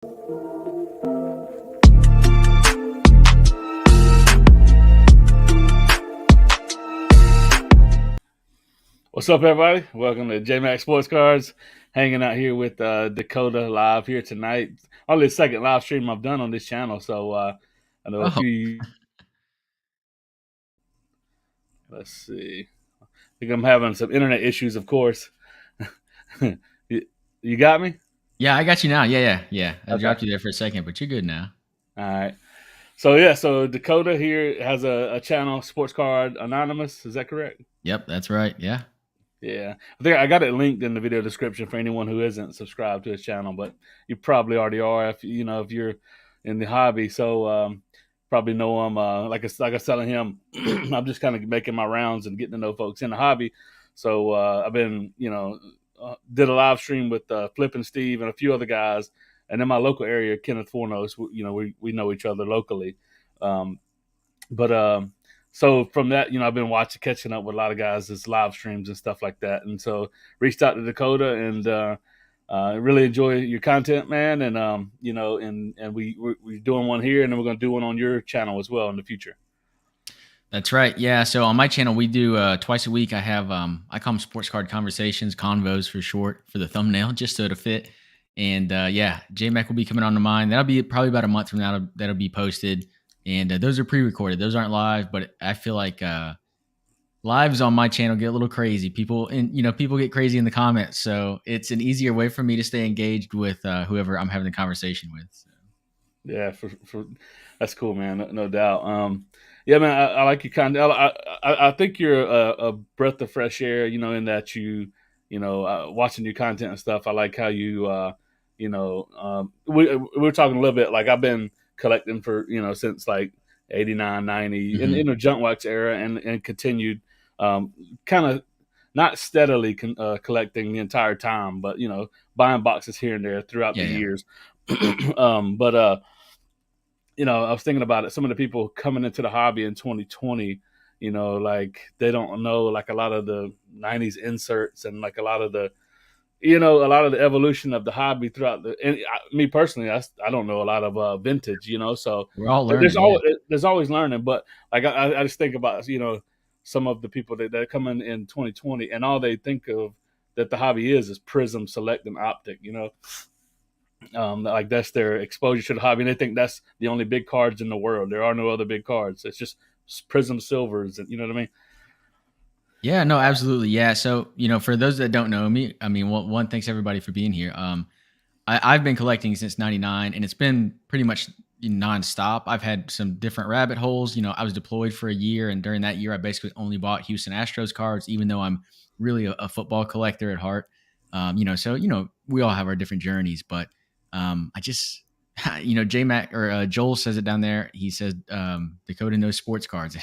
What's up, everybody? Welcome to JMac Sports Cards. Hanging out here with Dakota live here tonight. Only the second live stream I've done on this channel, so I know a Oh, few. Let's see. I think I'm having some internet issues, of course. you got me? yeah, I got you now. Yeah. I Okay. dropped you there for a second, but you're good now. All right. So Dakota here has a channel, Sports Card Anonymous. Is that correct? Yep, that's right. Yeah. Yeah, I think I got it linked in the video description for anyone who isn't subscribed to his channel, but you probably already are if if you're in the hobby. So probably know him. Like I was telling him, I'm just kind of making my rounds and getting to know folks in the hobby. So I've been did a live stream with Flip and Steve and a few other guys, and in my local area, Kenneth Fornos. We know each other locally, um, but. So from that, I've been catching up with a lot of guys' as live streams and stuff like that. And so reached out to Dakota and really enjoy your content, man. And we're doing one here, and then we're going to do one on your channel as well in the future. That's right. Yeah. So on my channel, we do twice a week. I have I call them sports card conversations, convos for short, for the thumbnail, just so to fit. And yeah, JMac will be coming on to mine. That'll be probably about a month from now. That'll be posted. And those are pre-recorded. Those aren't live, but I feel like lives on my channel get a little crazy. People get crazy in the comments, so it's an easier way for me to stay engaged with whoever I'm having a conversation with. So. Yeah, for that's cool, man. No doubt. Yeah, man, I like your content. I think you're a breath of fresh air. In that watching your content and stuff. I like how we're talking a little bit. Like I've been collecting for since like 89, 90 in the junk wax era, and continued kind of not steadily collecting the entire time, but buying boxes here and there throughout the years. But I was thinking about it. Some of the people coming into the hobby in 2020, like they don't know like a lot of the 90s inserts and like a lot of the evolution of the hobby throughout me personally, I don't know a lot of vintage, so we're all learning. There's always learning, but like I just think about some of the people that come in 2020 and all they think of that the hobby is Prism, Select, and Optic, like that's their exposure to the hobby, and they think that's the only big cards in the world. There are no other big cards. It's just Prism Silvers, and you know what I mean. Yeah, no, absolutely. Yeah. So, for those that don't know me, I mean, one, thanks everybody for being here. I've been collecting since 99 and it's been pretty much nonstop. I've had some different rabbit holes. I was deployed for a year, and during that year, I basically only bought Houston Astros cards, even though I'm really a football collector at heart. So, we all have our different journeys, but I just, JMac or Joel says it down there. He says Dakota knows sports cards.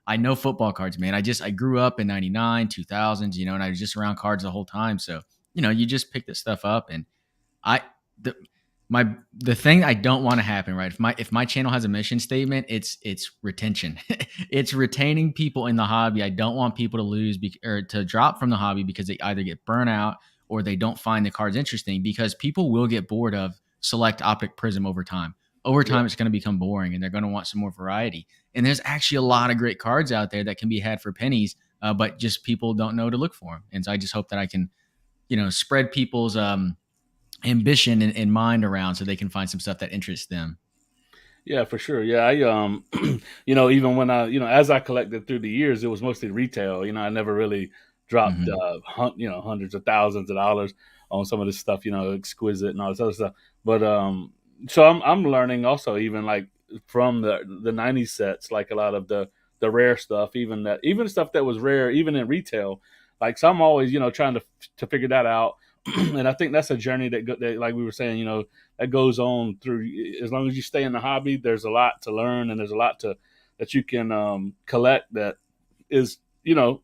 I know football cards, man. I grew up in 99, 2000s, and I was just around cards the whole time. So, you just pick this stuff up. And the thing I don't want to happen, right? If my channel has a mission statement, it's retention. It's retaining people in the hobby. I don't want people to lose or to drop from the hobby because they either get burnt out or they don't find the cards interesting, because people will get bored of Select, Optic, Prism over time. Over time, It's going to become boring, and they're going to want some more variety. And there's actually a lot of great cards out there that can be had for pennies, but just people don't know to look for them. And so I just hope that I can, spread people's ambition and mind around so they can find some stuff that interests them. Yeah, for sure. Yeah, I even when I as I collected through the years, it was mostly retail. I never really dropped hundreds of thousands of dollars on some of this stuff. Exquisite and all this other stuff. But so I'm learning also, even like from the 90s sets, like a lot of the rare stuff, even stuff that was rare, even in retail. Like, so I'm always trying to figure that out. And I think that's a journey that, like we were saying, that goes on through. As long as you stay in the hobby, there's a lot to learn, and there's a lot that you can collect that is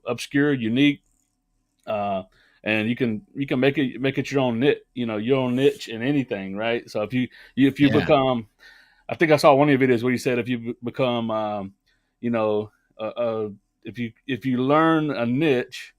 obscure, unique, and you can make it your own niche in anything, right? So if you become, I think I saw one of your videos where you said if you become, if you learn a niche,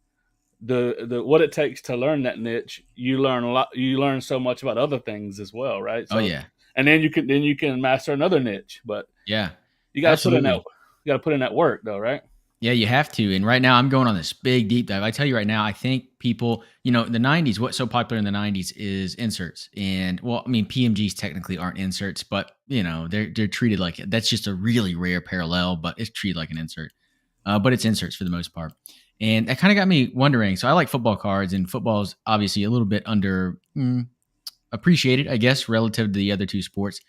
the what it takes to learn that niche, you learn a lot. You learn so much about other things as well, right? So, Oh yeah. and then you can master another niche. But Yeah, you got to put in that absolutely. you got to put in that work though, right? Yeah, you have to. And right now, I'm going on this big deep dive. I tell you right now, I think people, in the 90s, what's so popular in the 90s is inserts. And well, I mean, PMGs technically aren't inserts, but they're treated like that's just a really rare parallel, but it's treated like an insert. But it's inserts for the most part. And that kind of got me wondering. So I like football cards, and football is obviously a little bit under appreciated, I guess, relative to the other two sports.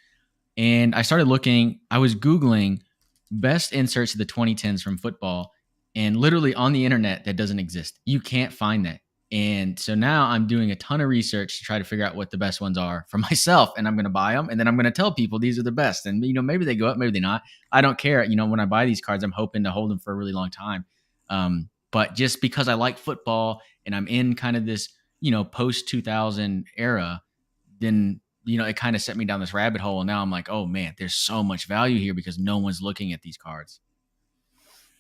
And I started looking, I was Googling best inserts of the 2010s from football, and literally on the internet, that doesn't exist. You can't find that. And so now I'm doing a ton of research to try to figure out what the best ones are for myself, and I'm going to buy them, and then I'm going to tell people these are the best. And maybe they go up, maybe they not. I don't care. When I buy these cards, I'm hoping to hold them for a really long time. But just because I like football and I'm in kind of this post 2000 era, then it kind of set me down this rabbit hole, and now I'm like, oh man, there's so much value here because no one's looking at these cards.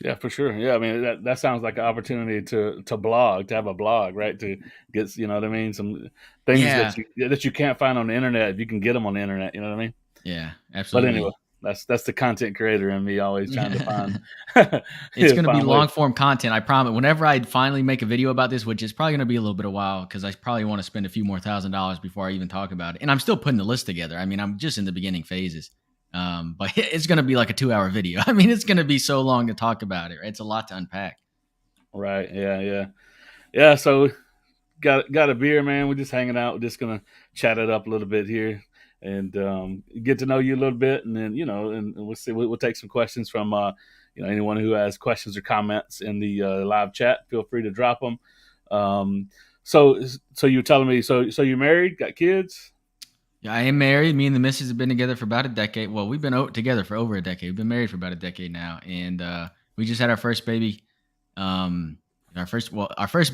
Yeah, for sure. Yeah, I mean that sounds like an opportunity to blog, to have a blog, right? To get, what I mean, some things Yeah, that you can't find on the internet. If you can get them on the internet, you know what I mean. yeah, But anyway, absolutely. that's the content creator in me, always trying to Yeah. find It's going to be find ways. long form content, I promise. Whenever I finally make a video about this, which is probably going to be a little bit of a while because I probably want to spend a few more $1,000 before I even talk about it. And I'm still putting the list together. I mean, I'm just in the beginning phases. But it's going to be like a 2-hour video. I mean, it's going to be so long to talk about it. Right? It's a lot to unpack. Right? Yeah, yeah, yeah. So got a beer, man. We're just hanging out. We're just gonna chat it up a little bit here and get to know you a little bit, and then and we'll see. We'll take some questions from anyone who has questions or comments in the live chat. Feel free to drop them. Um, so you're telling me, so you're married, got kids? Yeah, I am married. Me and the missus have been together for about a decade. Well, we've been together for over a decade. We've been married for about a decade now, and we just had our first baby. Um, our first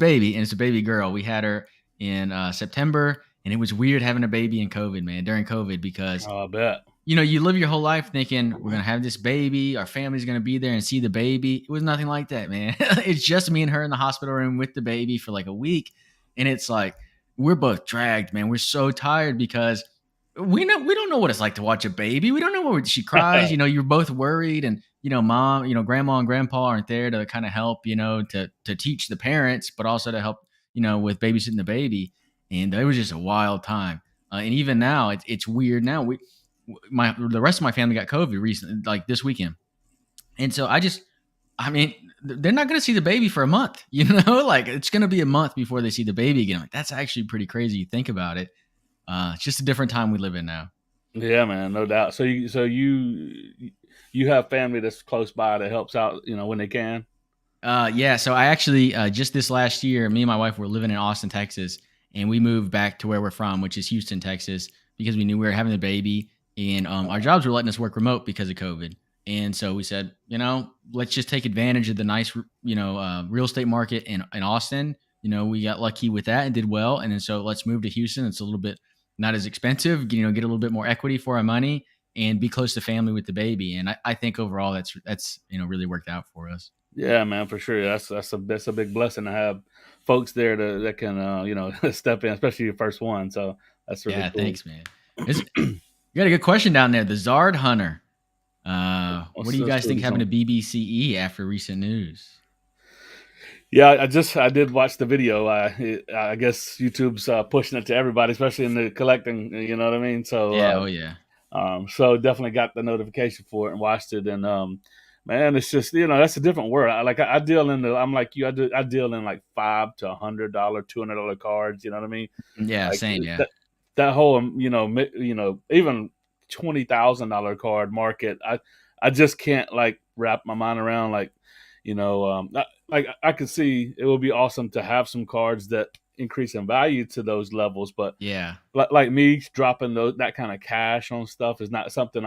baby, and it's a baby girl. We had her in September, and it was weird having a baby in COVID, man. During COVID, because Oh, I bet. you live your whole life thinking we're gonna have this baby, our family's gonna be there and see the baby. It was nothing like that, man. It's just me and her in the hospital room with the baby for like a week, and it's like we're both dragged, man. We're so tired because we don't know what it's like to watch a baby. We don't know what she cries. You're both worried, and mom, grandma and grandpa aren't there to kind of help, to teach the parents, but also to help, with babysitting the baby. And it was just a wild time. And even now, it's weird. Now the rest of my family got COVID recently, like this weekend, and so I mean, they're not going to see the baby for a month. Like it's going to be a month before they see the baby again. Like that's actually pretty crazy. You think about it. It's just a different time we live in now. Yeah, man, no doubt. So you have family that's close by that helps out, when they can. Yeah. So I actually just this last year, me and my wife were living in Austin, Texas, and we moved back to where we're from, which is Houston, Texas, because we knew we were having a baby, and our jobs were letting us work remote because of COVID. And so we said, let's just take advantage of the nice, real estate market in Austin. We got lucky with that and did well, and then so let's move to Houston. It's a little bit not as expensive, get a little bit more equity for our money, and be close to family with the baby. And I think overall that's really worked out for us. Yeah, man, for sure. That's a big blessing to have folks there that can step in, especially your first one. So that's really Yeah, cool. thanks, man. You got a good question down there. The Zard Hunter. What do you Let's guys do think this happened one. to BBCE after recent news? Yeah, I did watch the video. I guess YouTube's pushing it to everybody, especially in the collecting. You know what I mean? Yeah, oh yeah. So definitely got the notification for it and watched it. And man, it's just that's a different world. I deal in the I'm like you. I deal in like $5 to $100, $200 cards. You know what I mean? Yeah, Like same, yeah. that whole even $20,000 card market. I just can't like wrap my mind around like I could see it would be awesome to have some cards that increase in value to those levels, but Yeah. like me dropping that kind of cash on stuff is not something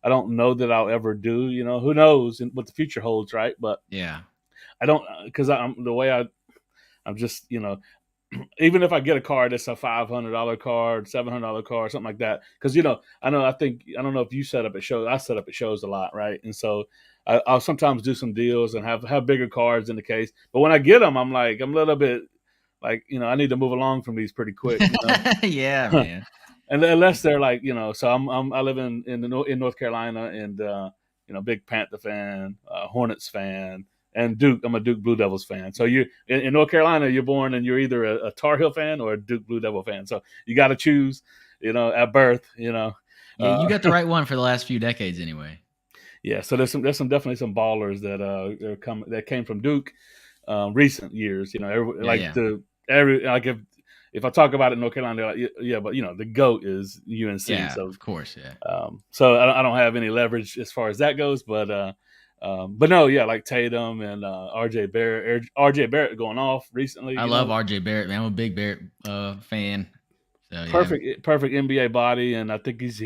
I don't know that I'll ever do. Who knows what the future holds, right? But Yeah. I don't because I'm the way I'm just even if I get a card that's a $500 card, $700 card, something like that. Because I don't know if you set up at shows. I set up at shows a lot, right? And so I'll sometimes do some deals and have bigger cards in the case. But when I get them, I'm a little bit like I need to move along from these pretty quick. Yeah, man. and unless they're like, so I live in North Carolina, and big Panther fan, Hornets fan, and Duke. I'm a Duke Blue Devils fan. So you in North Carolina, you're born and you're either a Tar Heel fan or a Duke Blue Devil fan. So you got to choose, at birth. Yeah, you Uh, got the right one for the last few decades, anyway. yeah. So there's some definitely some ballers that came from Duke, recent years. Yeah, yeah, Like if I talk about it in North Carolina, they're like, yeah, but the goat is UNC. yeah. So Of course, yeah, I don't have any leverage as far as that goes, but no, yeah, like Tatum and RJ Barrett going off recently. I love RJ Barrett, man. I'm a big Barrett fan. So yeah, Perfect NBA body, and I think he's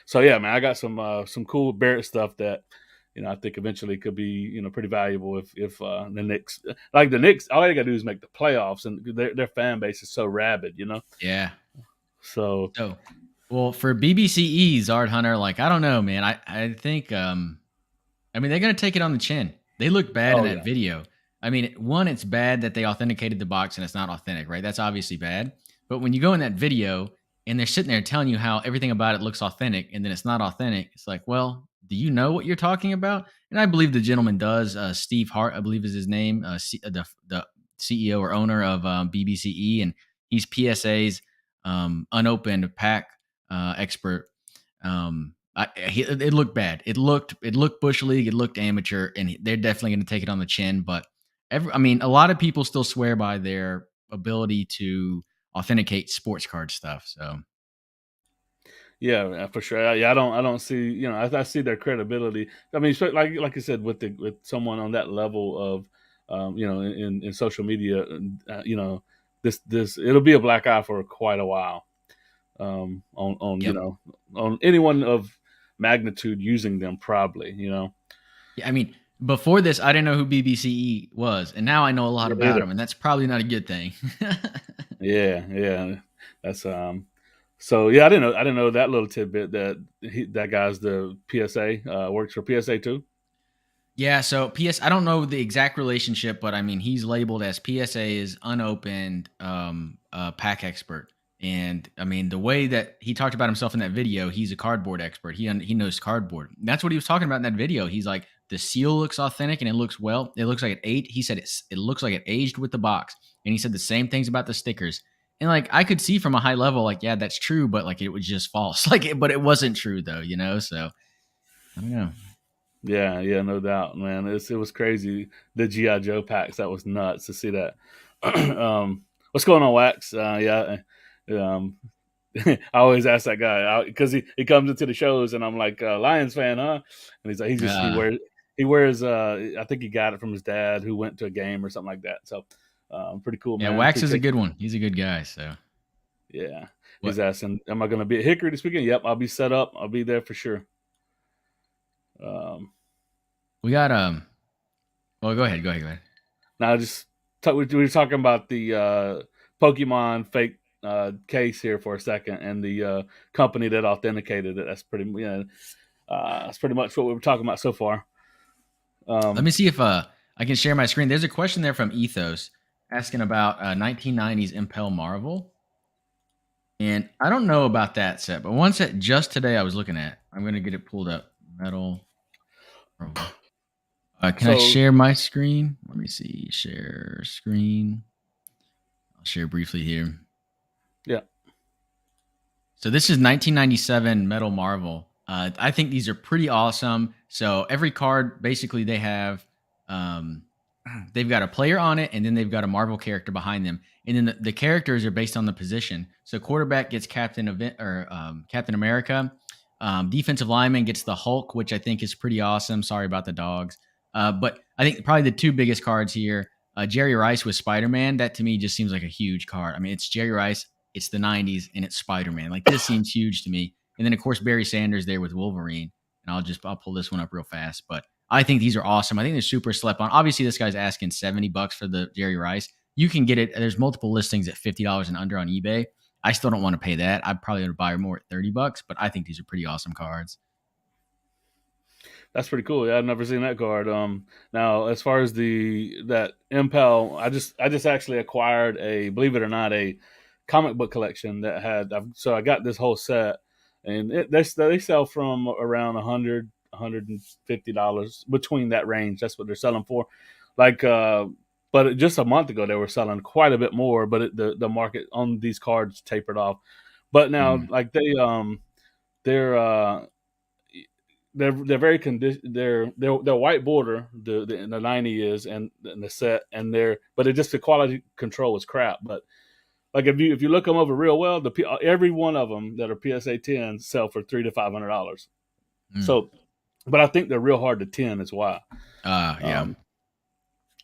So yeah, man, I got some cool Barrett stuff that I think eventually could be pretty valuable if the Knicks, all they got to do is make the playoffs, and their fan base is so rabid. yeah. So So, well, for BBCE, Zard Hunter, like I don't know, man. I think I mean, they're going to take it on the chin. They look bad in oh that yeah, video. I mean, one, it's bad that they authenticated the box and it's not authentic, right? That's obviously bad. But when you go in that video and they're sitting there telling you how everything about it looks authentic and then it's not authentic, it's like, well, do you know what you're talking about? And I believe the gentleman does. Steve Hart, I believe is his name, the CEO or owner of BBCE, and he's PSA's unopened pack expert. It looked bad. It looked bush league. It looked amateur, and they're definitely going to take it on the chin. But I mean, a lot of people still swear by their ability to authenticate sports card stuff. So yeah, for sure. Yeah, I don't see, I see their credibility. I mean, so like I said, with someone on that level of, in social media, this it'll be a black eye for quite a while. yep. On anyone of magnitude using them, probably. Yeah, I mean, before this, I didn't know who BBCE was, and now I know a lot Yeah, about either. him, and that's probably not a good thing. Yeah, yeah. That's So yeah, I didn't know that little tidbit that guy's the PSA, works for PSA too. Yeah, so I don't know the exact relationship, but I mean he's labeled as PSA is unopened pack expert. And I mean the way that he talked about himself in that video, he's a cardboard expert. He knows cardboard. And that's what he was talking about in that video. He's like the seal looks authentic and it looks well. It looks like it ate. He said it looks like it aged with the box. And he said the same things about the stickers. And like I could see from a high level, like yeah, that's true, but like it was just false. But it wasn't true though. So I don't know. Yeah, yeah, no doubt, man. It was crazy. The GI Joe packs, that was nuts to see that. What's going on, Wax? Yeah, um, I always ask that guy because he comes into the shows and I'm like, Lions fan, huh? And he's like, Uh, he wears I think he got it from his dad who went to a game or something like that. So pretty cool, Yeah, man. Wax is a Appreciate good you. one. He's a good guy. So Yeah, he's what asking, am I going to be at Hickory this weekend? Yep, I'll be set up. I'll be there for sure. Um, we got well go ahead. Now, we were talking about the Pokemon fake case here for a second, and the company that authenticated it. That's pretty much what we were talking about so far. Let Um, me see if I can share my screen. There's a question there from Ethos asking about 1990s Impel Marvel. And I don't know about that set, but one set just today I was looking at. I'm going to get it pulled up. Metal Marvel. Can I so share my screen? Let me see. Share screen. I'll share briefly here. yeah, So this is 1997 Metal Marvel. I think these are pretty awesome. So every card, basically, um, they've got a player on it, and then they've got a Marvel character behind them, and then the characters are based on the position. So quarterback gets Captain America. Defensive lineman gets the Hulk, which I think is pretty awesome. Sorry about the dogs, but I think probably the two biggest cards here. Jerry Rice with Spider Man. That to me just seems like a huge card. I mean, it's Jerry Rice, it's the 90s, and it's Spider Man. Like this seems huge to me. And then of course Barry Sanders there with Wolverine. And I'll pull this one up real fast. But I think these are awesome. I think they're super slept on. Obviously, this guy's asking $70 for the Jerry Rice. You can get it. There's multiple listings at $50 and under on eBay. I still don't want to pay that. I'd probably would buy more at $30, but I think these are pretty awesome cards. that's pretty cool. Yeah, I've never seen that card. Now as far as the that Impel, I just actually acquired, a believe it or not, a comic book collection that had. So I got this whole set, and they sell from around $100 $150 between that range. That's what they're selling for. Like, but just a month ago they were selling quite a bit more. But the market on these cards tapered off. But now, Mm. like they're they're very they're white border the 90 is and the set and they're but it just the quality control is crap. But like if you look them over real well, every one of them that are PSA 10 sell for $300 to $500. Mm. So, but I think they're real hard to 10 is why. Yeah. Um,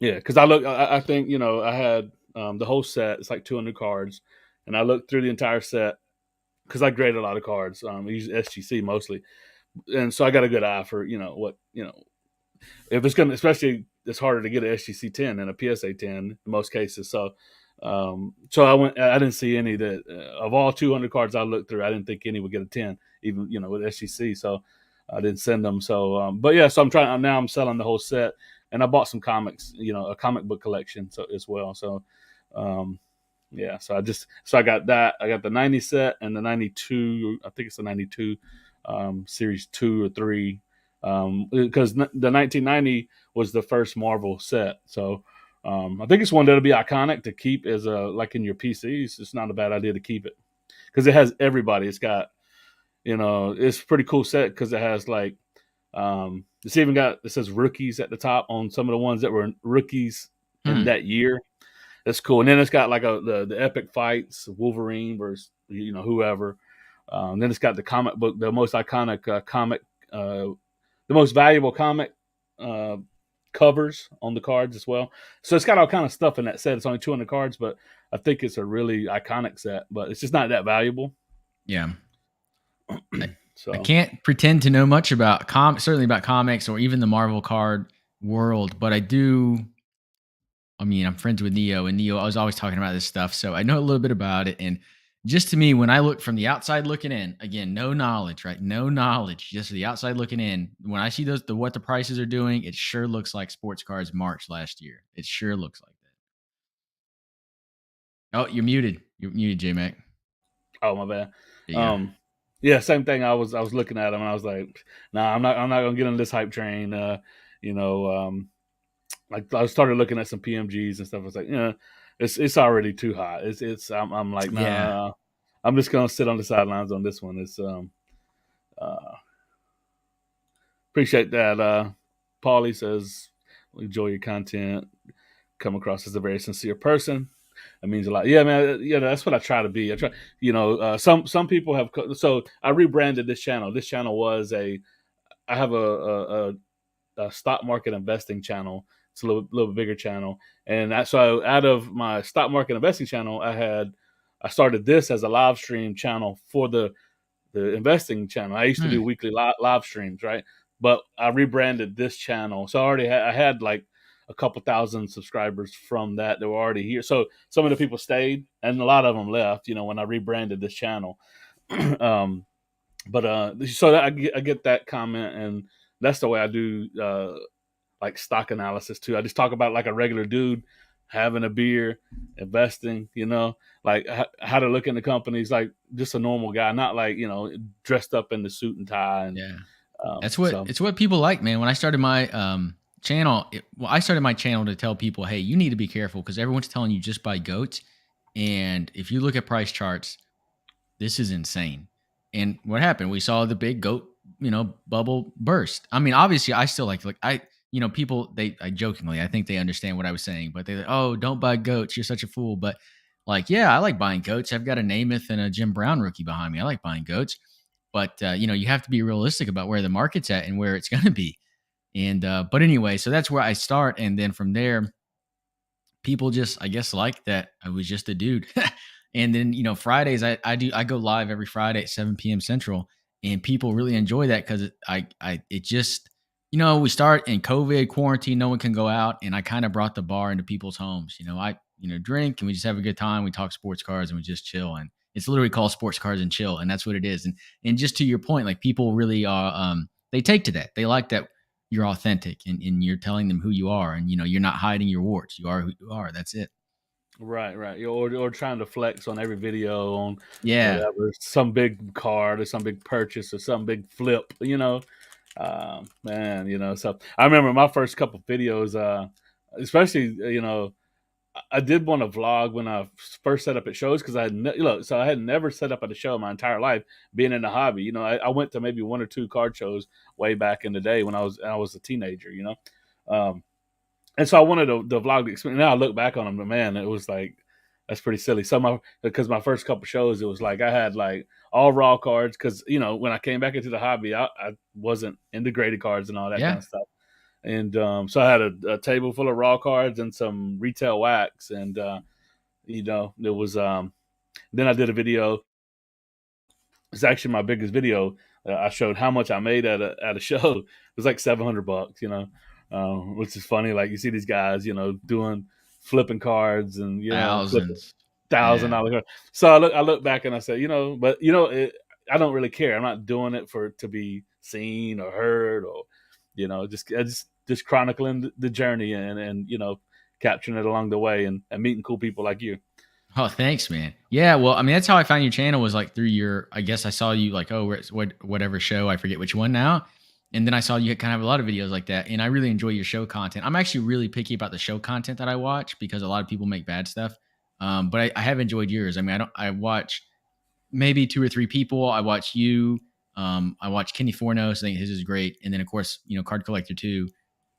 yeah, because I think I had the whole set. It's like 200 cards, and I looked through the entire set because I grade a lot of cards. I use SGC mostly, and so I got a good eye for what if it's gonna, especially it's harder to get an SGC 10 than a PSA 10 in most cases. So, so I didn't see any that of all 200 cards I looked through, I didn't think any would get a 10, even with SGC. So I didn't send them. So, but yeah, so now I'm selling the whole set, and I bought some comics, a comic book collection so as well. So, um, yeah, so I got that. I got the 90 set and the 92. I think it's the 92 series 2 or 3 because the 1990 was the first Marvel set. So I think it's one that'll be iconic to keep as a like in your PCs. It's not a bad idea to keep it because it has everybody. It's got it's a pretty cool set because it has like it's even got it says rookies at the top on some of the ones that were rookies in Hmm. that year. That's cool. And then it's got like the epic fights, Wolverine versus whoever. Then it's got the comic book, the most iconic comic, the most valuable comic uh, covers on the cards as well. So it's got all kind of stuff in that set. It's only 200 cards, but I think it's a really iconic set. But it's just not that valuable. Yeah. I, I So can't pretend to know much about certainly about comics or even the Marvel card world, but I do. I mean, I'm friends with Neo, and Neo, I was always talking about this stuff, so I know a little bit about it. And just to me, when I look from the outside looking in, again, no knowledge, right? No knowledge, just the outside looking in. When I see what the prices are doing, it sure looks like sports cards March last year. It sure looks like that. Oh, you're muted. You're muted, JMac. oh my bad. There you go. Um, yeah, same thing. I was looking at them and I was like, nah, I'm not gonna get on this hype train. You know, like I started looking at some PMGs and stuff. I was like, it's already too hot. I'm like, Yeah. nah, I'm just gonna sit on the sidelines on this one. It's uh appreciate that. Paulie says enjoy your content. Come across as a very sincere person. That means a lot. Yeah, man. Yeah, that's what I try to be. I try. Some people have. So I rebranded this channel. This channel was I have a stock market investing channel. It's a little bigger channel, and so out of my stock market investing channel, I started this as a live stream channel for the investing channel. I used to do Hmm. weekly live streams, right? But I rebranded this channel, so I had like a couple thousand subscribers from that were already here. So some of the people stayed, and a lot of them left. When I rebranded this channel, um, but so I get that comment, and that's the way I do like stock analysis too. I just talk about like a regular dude having a beer, investing, like how to look into companies, like just a normal guy, not like dressed up in the suit and tie. And Yeah. so It's what people like, man. When I started my channel, I started my channel to tell people, hey, you need to be careful because everyone's telling you just buy goats. And if you look at price charts, this is insane. And what happened? We saw the big goat, bubble burst. I mean, obviously, I still people I jokingly, I think they understand what I was saying, but they're like, oh, don't buy goats. You're such a fool. But like, yeah, I like buying goats. I've got a Namath and a Jim Brown rookie behind me. I like buying goats. But you have to be realistic about where the market's at and where it's going to be. And but anyway, so that's where I start, and then from there, people just I guess like that I was just a dude. And then Fridays I go live every Friday at 7 p.m. Central, and people really enjoy that because it just we start in COVID quarantine, no one can go out, and I kind of brought the bar into people's homes. I drink and we just have a good time. We talk sports cars and we just chill, and it's literally called Sports Cars and Chill, and that's what it is. And just to your point, like people really are they take to that. They like that you're authentic and you're telling them who you are, and you're not hiding your warts. You are who you are. That's it. Right, right. Or trying to flex on every video on Yeah. whatever, some big card or some big purchase or some big flip, man, so I remember my first couple videos, especially, I did want to vlog when I first set up at shows because so I had never set up at a show in my entire life being in the hobby. I went to maybe one or two card shows way back in the day when I was a teenager, and so I wanted to vlog the experience. Now I look back on them, but man, it was like that's pretty silly. Because my first couple shows, it was like I had like all raw cards because when I came back into the hobby, I wasn't into graded cards and all that kind Yeah. of stuff. And so I had a table full of raw cards and some retail wax, and it was. Then I did a video. It's actually my biggest video. I showed how much I made at a show. It was like $700, which is funny. Like you see these guys, doing flipping cards and flipping Thousands. thousand Yeah. dollar cards. So I look back and I say, but I don't really care. I'm not doing it for to be seen or heard or just chronicling the journey and capturing it along the way and meeting cool people like you. Oh, thanks, man. Yeah, well, I mean, that's how I found your channel was like through your. I guess I saw you like, oh, whatever show, I forget which one now, and then I saw you kind of have a lot of videos like that, and I really enjoy your show content. I'm actually really picky about the show content that I watch because a lot of people make bad stuff, but I have enjoyed yours. I mean, I watch maybe two or three people. I watch you. I watch Kenny Fornos. I think his is great, and then of course, Card Collector too.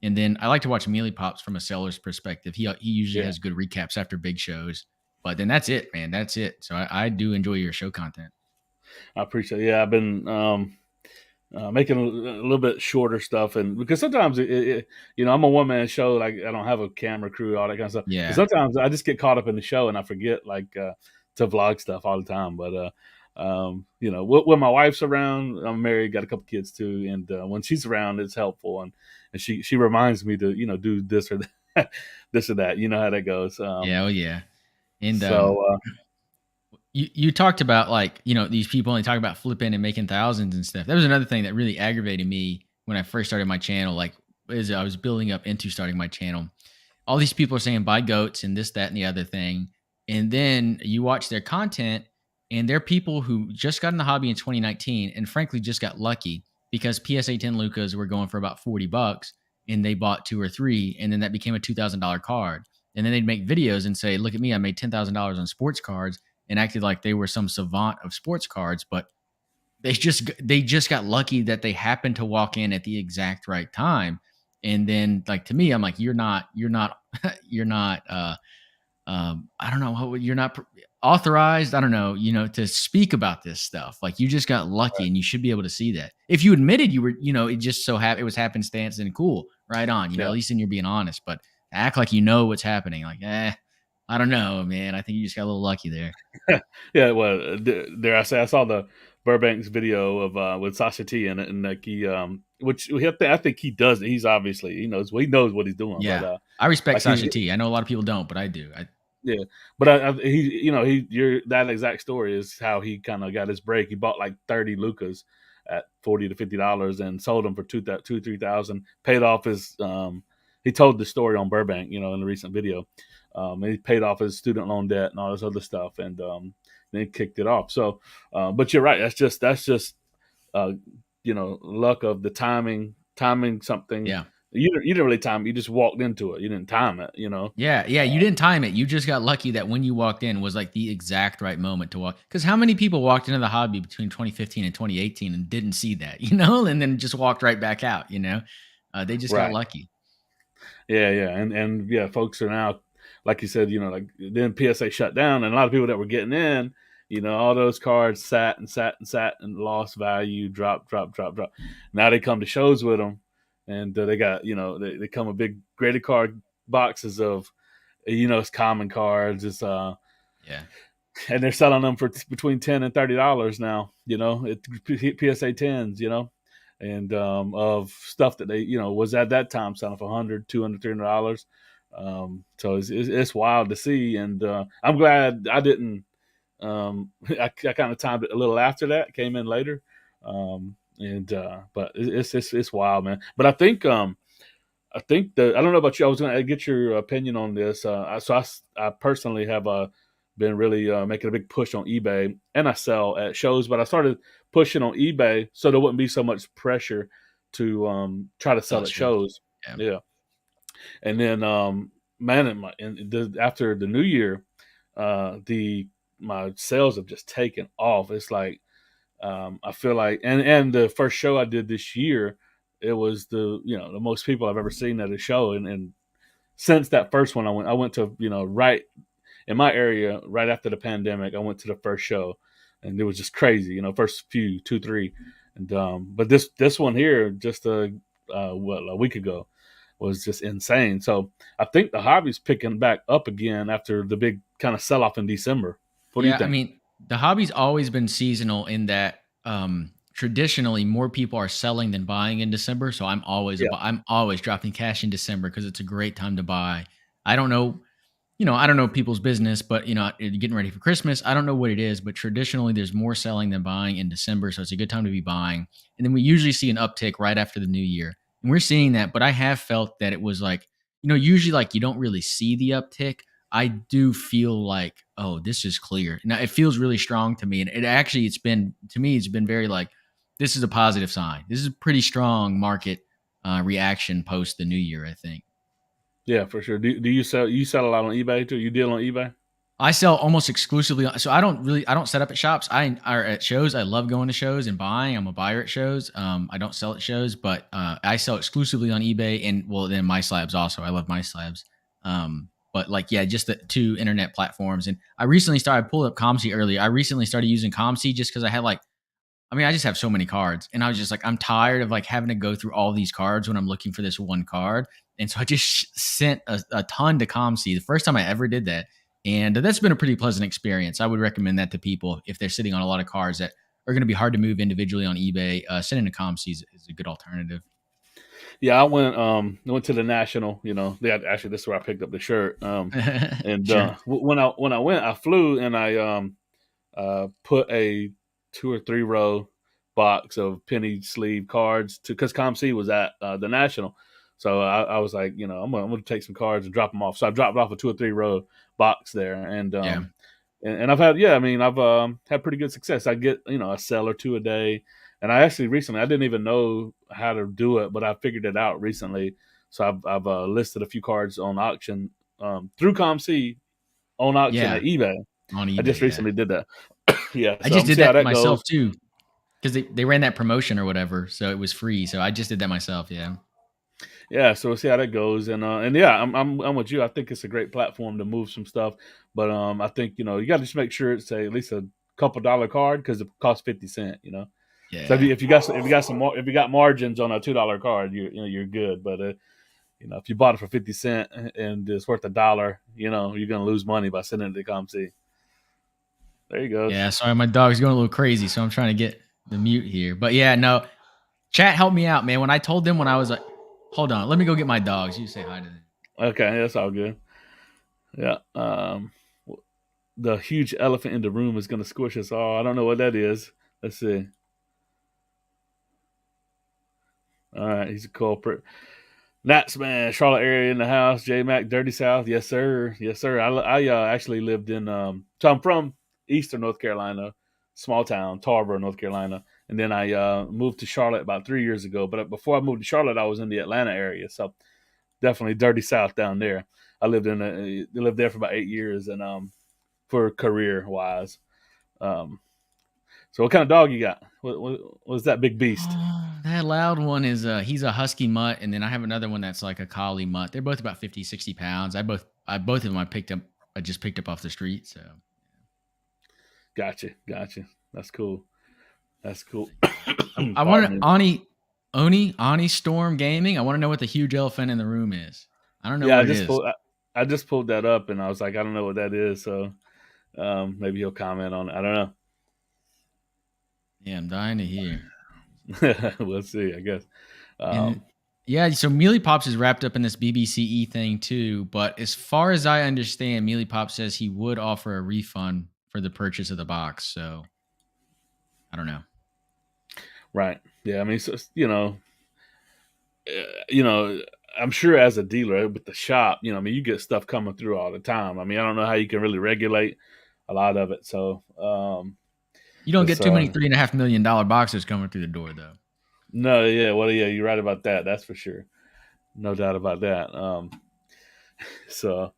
And then I like to watch Mealy Pops from a seller's perspective. He usually Yeah, has good recaps after big shows. But then that's it, man. That's it. So I do enjoy your show content. I appreciate it. Yeah, I've been making a little bit shorter stuff, and because sometimes I'm a one man show, like I don't have a camera crew, all that kind of stuff. And Yeah. sometimes I just get caught up in the show and I forget like to vlog stuff all the time. But when my wife's around, I'm married, got a couple kids too, and when she's around, it's helpful, and she reminds me to do this or that, this or that. You know how that goes. Yeah. Oh yeah. And So you talked about like, these people only talk about flipping and making thousands and stuff. That was another thing that really aggravated me when I first started my channel. Like as I was building up into starting my channel, all these people are saying buy goats and this, that, and the other thing. And then you watch their content, and they're people who just got in the hobby in 2019 and frankly just got lucky because PSA 10 Lucas were going for about $40 and they bought two or three, and then that became a $2,000 card. And then they'd make videos and say, look at me, I made $10,000 on sports cards, and acted like they were some savant of sports cards. But they just got lucky that they happened to walk in at the exact right time. And then like to me, I'm like, you're not you're not I don't know how you're not authorized, I don't know, to speak about this stuff. Like you just got lucky and you should be able to see that. If you admitted you were, it just so it was happenstance and cool, right on, yeah. at least then you're being honest. But to act like you know what's happening, like, I don't know, man. I think you just got a little lucky there. Yeah, well, there I say I saw the Burbank's video of with Sasha T in it, and like I think he does it. He's obviously he knows what he's doing, but Yeah. I respect like he Sasha T. I know a lot of people don't, but I do. yeah, but you're that exact story is how he kind of got his break. He bought like 30 Lucas at $40 to $50 and sold them for 3,000. Paid off his he told the story on Burbank, in the recent video. And he paid off his student loan debt and all this other stuff, and then kicked it off. So, but you're right. That's just uh, luck of the timing something. Yeah. You didn't really time it. You just walked into it. You didn't time it. Yeah, yeah, you didn't time it. You just got lucky that when you walked in was like the exact right moment to walk. Because how many people walked into the hobby between 2015 and 2018 and didn't see that, and then just walked right back out, They just got Right. lucky. Yeah, yeah, and yeah, folks are now, like you said, like then PSA shut down, and a lot of people that were getting in, all those cards sat and sat and sat and lost value, drop, drop, drop, drop. Now they come to shows with them, and they got, they come with big graded card boxes of, it's common cards, it's Yeah. and they're selling them for between $10 and $30 now. PSA tens. And of stuff that they was at that time selling for 100, 200, $300. So it's wild to see, and I'm glad I didn't. I kind of timed it a little after that, came in later, and but it's wild, man. But I think I think I don't know about you. I was going to get your opinion on this. I personally have been really making a big push on eBay, and I sell at shows. But I started pushing on eBay so there wouldn't be so much pressure to try to Sell sell at at shows. shows. Yeah. Yeah, and then man, after the new year, the my sales have just taken off. It's like I feel like, and the first show I did this year, it was the most people I've ever seen at a show, and since that first one, I went to right in my area right after the pandemic. I went to the first show, and it was just crazy. First few two three, and but this one here just a week ago was just insane. So I think the hobby's picking back up again after the big kind of sell off in December. What do you Yeah, I think? mean, the hobby's always been seasonal in that traditionally more people are selling than buying in December. So Yeah, I'm always dropping cash in December because it's a great time to buy. I don't know, I don't know people's business, but getting ready for Christmas, I don't know what it is, but traditionally there's more selling than buying in December, so it's a good time to be buying. And then we usually see an uptick right after the new year. And we're seeing that, but I have felt that it was like, usually like you don't really see the uptick. I do feel like, oh, this is clear. Now it feels really strong to me. And it's been to me, it's been very like this is a positive sign. This is a pretty strong market reaction post the new year, I think. yeah, for sure. Do you sell a lot on eBay too? You deal on eBay? I sell almost exclusively. So I don't set up at shops. I or at shows. I love going to shows and buying. I'm a buyer at shows. I don't sell at shows, but I sell exclusively on eBay and well, then my slabs also. I love my slabs. But like yeah, just the two internet platforms. And I recently started. I pulled up ComC earlier. I recently started using ComC just because I had like I mean, I just have so many cards, and I was just like, I'm tired of like having to go through all these cards when I'm looking for this one card, and so I just sent a ton to ComC the first time I ever did that, and that's been a pretty pleasant experience. I would recommend that to people if they're sitting on a lot of cards that are going to be hard to move individually on eBay. Sending to ComC is a good alternative. Yeah, I went to the national. Actually this is where I picked up the shirt. And Sure. when I went, I flew and I put a 2 or 3 row box of penny sleeve cards to because ComC was at the national. So I was like, I'm gonna take some cards and drop them off. So I dropped off a 2 or 3 row box there, and Yeah. and I've had yeah, I mean I've had pretty good success. I get a sell or two a day, and I actually recently I didn't even know how to do it, but I figured it out recently. So I've listed a few cards on auction through ComC on auction Yeah. at eBay. On I just eBay. Yeah. recently did that. Yeah, I so I'm just gonna did see how that that myself goes. too because they ran that promotion or whatever, so it was free. So I just did that myself. Yeah. Yeah, so we'll see how that goes, and yeah, I'm with you. I think it's a great platform to move some stuff, but I think you got to just make sure it's at least a couple dollar card because it costs 50 cent. So Yeah. if you got margins on a $2 card, you're good. But if you bought it for 50 cent and it's worth $1, you're gonna lose money by sending it to ComC. There he goes. Yeah, sorry, my dog's going a little crazy, so I'm trying to get the mute here. But yeah, no, chat helped me out, man. When I told them when I was like, hold on, let me go get my dogs. You say hi to them. Okay, that's all good. Yeah. The huge elephant in the room is gonna squish us all. I don't know what that is. Let's see. All right, he's a culprit. Nats man, Charlotte area in the house. JMac, Dirty South, yes sir, yes sir. I actually lived in so I'm from Eastern North Carolina, small town, Tarboro, North Carolina, and then I moved to Charlotte about 3 years ago. But before I moved to Charlotte, I was in the Atlanta area, so definitely Dirty South down there. I lived there for about 8 years, and for career wise. Um, so what kind of dog you got? What's that big beast? Oh, that loud one is he's a husky mutt, and then I have another one that's like a collie mutt. They're both about 50, 60 pounds. I both of them I just picked up off the street. So Gotcha, gotcha. That's cool. That's cool. I want Pardon to me. Ani Storm Gaming. I want to know what the huge elephant in the room is. I don't know Yeah, what it is. I just pulled that up and I was like, I don't know what that is. So maybe he'll comment on it. I don't Yeah, I'm dying to hear. know. We'll see. I guess. And Um, yeah, so Mealy Pops is wrapped up in this BBCE thing too. But as far as I understand, Mealy Pop says he would offer a refund for the purchase of the box. So I don't know. right. Yeah. I mean, so, you know, I'm sure as a dealer with the shop, I mean, you get stuff coming through all the time. I mean, I don't know how you can really regulate a lot of it. So, You don't it's get too many $3.5 million boxes coming through the door, though. no, yeah, well, yeah, you're right about that. That's for sure. No doubt about that. So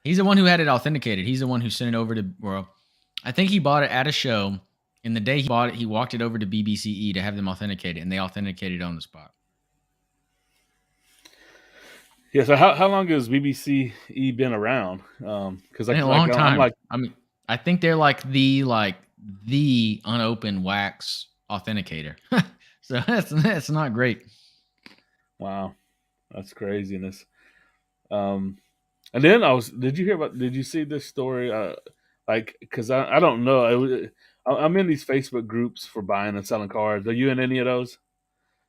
He's the one who had it authenticated. He's the one who sent it over to. Well, I think he bought it at a show. And the day he bought it, he walked it over to BBCE to have them authenticate it, and they authenticated it on the spot. yeah, so how long has BBCE been around? Because In a like long I'm time. like, I mean, I think they're the unopened wax authenticator. So that's not great. wow, that's craziness. Um, and then did you see this story? Like, because I don't know. I'm in these Facebook groups for buying and selling cards. Are you in any of those?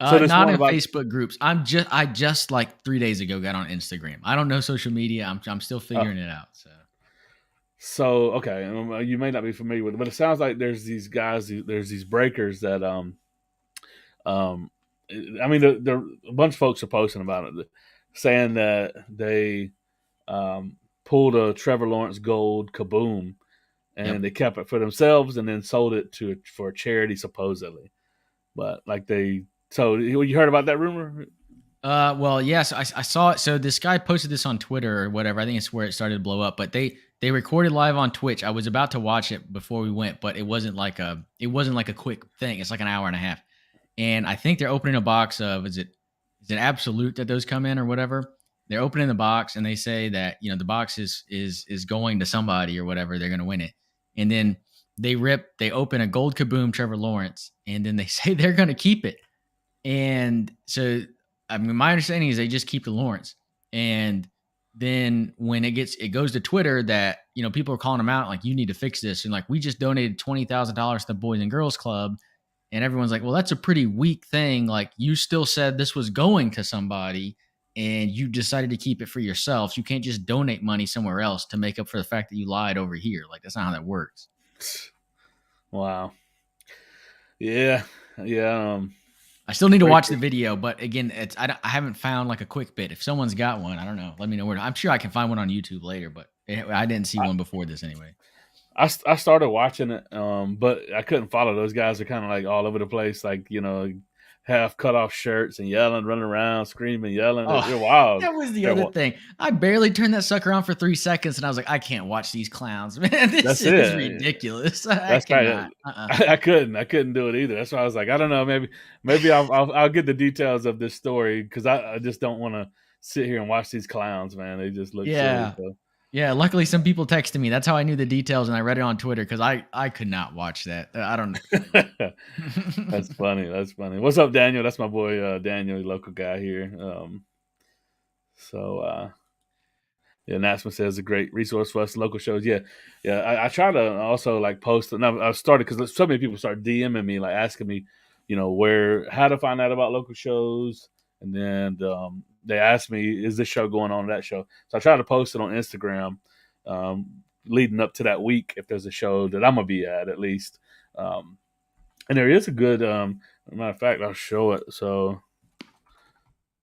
So this Not one in about Facebook groups. I just like 3 days ago got on Instagram. I don't know social media. I'm still uh, figuring it out. So so okay, you may not be familiar with it, but it sounds like there's these guys, there's these breakers that um, I mean, a bunch of folks are posting about it, saying that they pulled a Trevor Lawrence gold kaboom yep. and they kept it for themselves and then sold it for a charity supposedly. But like so you heard about that rumor? Well, yes, I saw it. So this guy posted this on Twitter or whatever. I think it's where it started to blow up. But they recorded live on Twitch. I was about to watch it before we went, but it wasn't like a quick thing. It's like an hour and a half. And I think they're opening a box of is it Absolute that those come in or whatever. They're opening the box and they say that the box is going to somebody or whatever. They're going to win it, and then they open a gold kaboom Trevor Lawrence, and then they say they're going to keep it. And so, I mean, my understanding is they just keep the Lawrence. And then when it goes to Twitter that, people are calling them out, like, you need to fix this. And like, we just donated $20,000 to the Boys and Girls Club. And everyone's like, well, that's a pretty weak thing. Like, you still said this was going to somebody and you decided to keep it for yourselves. You can't just donate money somewhere else to make up for the fact that you lied over here. Like, that's not how that works. Wow. Yeah. Yeah. I still need to watch the video, but again, I haven't found like a quick bit. If someone's got one, I don't know. Let me know where. I'm sure I can find one on YouTube later, but I didn't see one before this anyway. I started watching it, but I couldn't follow. Those guys are kind of like all over the place, like half cut off shirts and yelling, running around, screaming, yelling. Oh, They're wild. that was the other thing. I barely turned that sucker on for 3 seconds, and I was like, I can't watch these clowns, man. This That's is it. ridiculous. I That's right. cannot. I couldn't do it either. That's why I was like, I don't know. Maybe I'll get the details of this story because I just don't want to sit here and watch these clowns, man. They just look silly. Yeah. So. Yeah, luckily some people texted me. That's how I knew the details, and I read it on Twitter because I could not watch that. I don't know. That's funny. That's funny. What's up, Daniel? That's my boy, Daniel, local guy here. So yeah, Natsman says a great resource for us local shows. Yeah, yeah. I try to also like post. Now I've started because so many people start DMing me, like asking me, how to find out about local shows, and then they ask me, is this show going on that show? So I try to post it on Instagram, leading up to that week if there's a show that I'm gonna be at least. And there is a good, matter of fact, I'll show it. So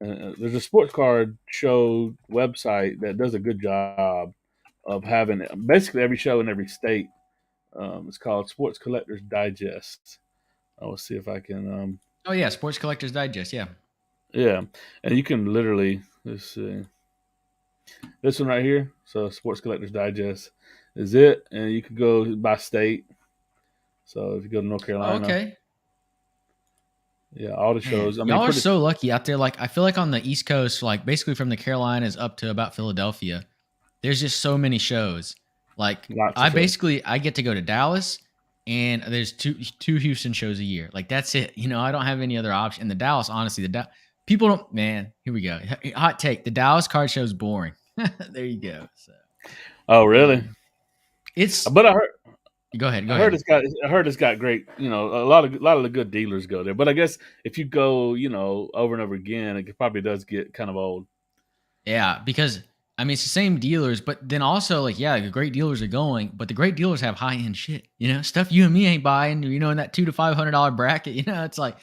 there's a sports card show website that does a good job of having basically every show in every state. It's called Sports Collectors Digest. I will see if I can. Oh yeah, Sports Collectors Digest. Yeah. Yeah, and you can literally let's see this one right here. So Sports Collectors Digest is it, and you can go by state. So if you go to North Carolina, Okay. yeah, all the Man, shows. I mean, y'all are so lucky out there. Like, I feel like on the East Coast, like basically from the Carolinas up to about Philadelphia, there's just so many shows. Like, lots of shows. I get to go to Dallas, and there's two Houston shows a year. Like, that's it. I don't have any other option. And the Dallas, honestly, people don't. Man, here we go. Hot take: the Dallas card show is boring. There you go. So, Oh, really? But I heard. Go ahead. I heard it's got great. A lot of the good dealers go there. But I guess if you go, over and over again, it probably does get kind of old. Yeah, because I mean it's the same dealers, but then also like the great dealers are going, but the great dealers have high end shit. Stuff you and me ain't buying. In that $200 to $500 bracket. It's like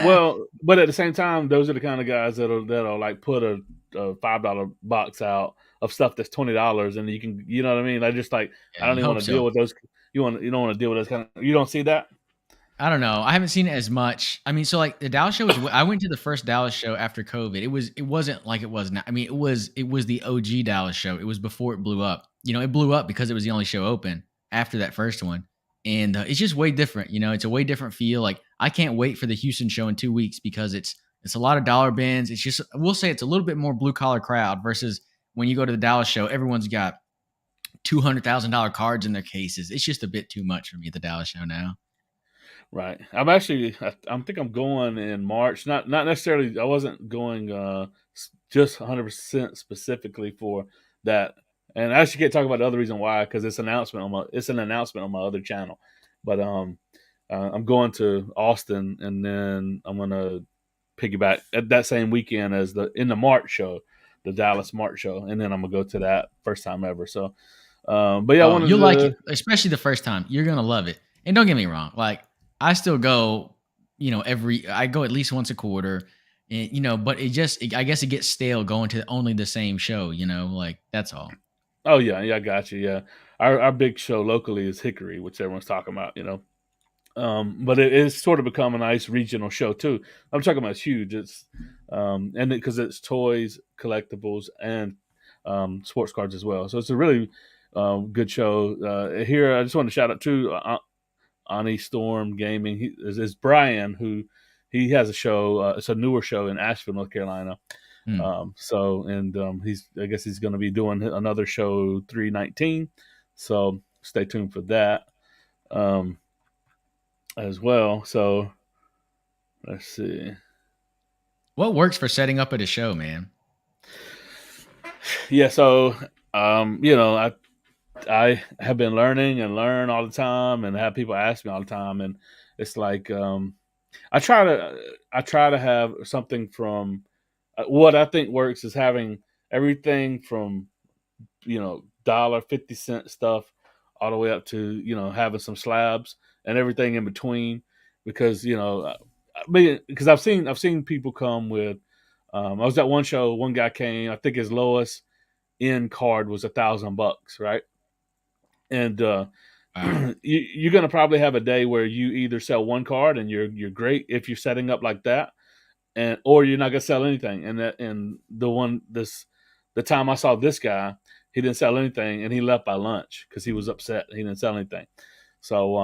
Well, but at the same time, those are the kind of guys that'll like put a $5 box out of stuff that's $20, and you can, you know what I mean? I just like, I Yeah, don't you even hope want to so. deal with those. You don't want to deal with those kind of. You don't see that? I don't know. I haven't seen it as much. I mean, so like the Dallas show was. I went to the first Dallas show after COVID. It wasn't like it was now. I mean, it was the OG Dallas show. It was before it blew up. It blew up because it was the only show open after that first one, and it's just way different. It's a way different feel. Like I can't wait for the Houston show in 2 weeks because it's a lot of dollar bins. It's just we'll say it's a little bit more blue collar crowd versus when you go to the Dallas show. Everyone's got $200,000 cards in their cases. It's just a bit too much for me at the Dallas show now. Right. I'm actually. I think I'm going in March. Not necessarily. I wasn't going just 100% specifically for that. And I actually can't talk about the other reason why because it's an announcement on my other channel. But I'm going to Austin, and then I'm gonna piggyback at that same weekend as the March show, the Dallas March show, and then I'm gonna go to that first time ever. So, but yeah, I Oh, wanted you'll like to. it, especially the first time. You're gonna love it. And don't get me wrong, like I still go, I go at least once a quarter, and but I guess it gets stale going to only the same show. Like that's all. Oh yeah, yeah, I got you. Yeah, our big show locally is Hickory, which everyone's talking about. But it is sort of become a nice regional show too. I'm talking about it's huge. It's and because it's toys, collectibles, and sports cards as well. So it's a really good show. Here, I just want to shout out to Ani Storm Gaming. Is Brian who he has a show. It's a newer show in Asheville, North Carolina. Hmm. He's I guess he's going to be doing another show 319. So stay tuned for that um, as well. So let's see. What works for setting up at a show, man? Yeah. So I have been learning and learn all the time, and have people ask me all the time, and it's like I try to have something from what I think works is having everything from dollar 50 cent stuff all the way up to having some slabs and everything in between because because I've seen people come with I was at one show, one guy came, I think his lowest end card was $1,000, right? And Wow. you're gonna probably have a day where you either sell one card and you're great if you're setting up like that, and or you're not gonna sell anything. And the time I saw this guy, he didn't sell anything, and he left by lunch because he was upset he didn't sell anything. So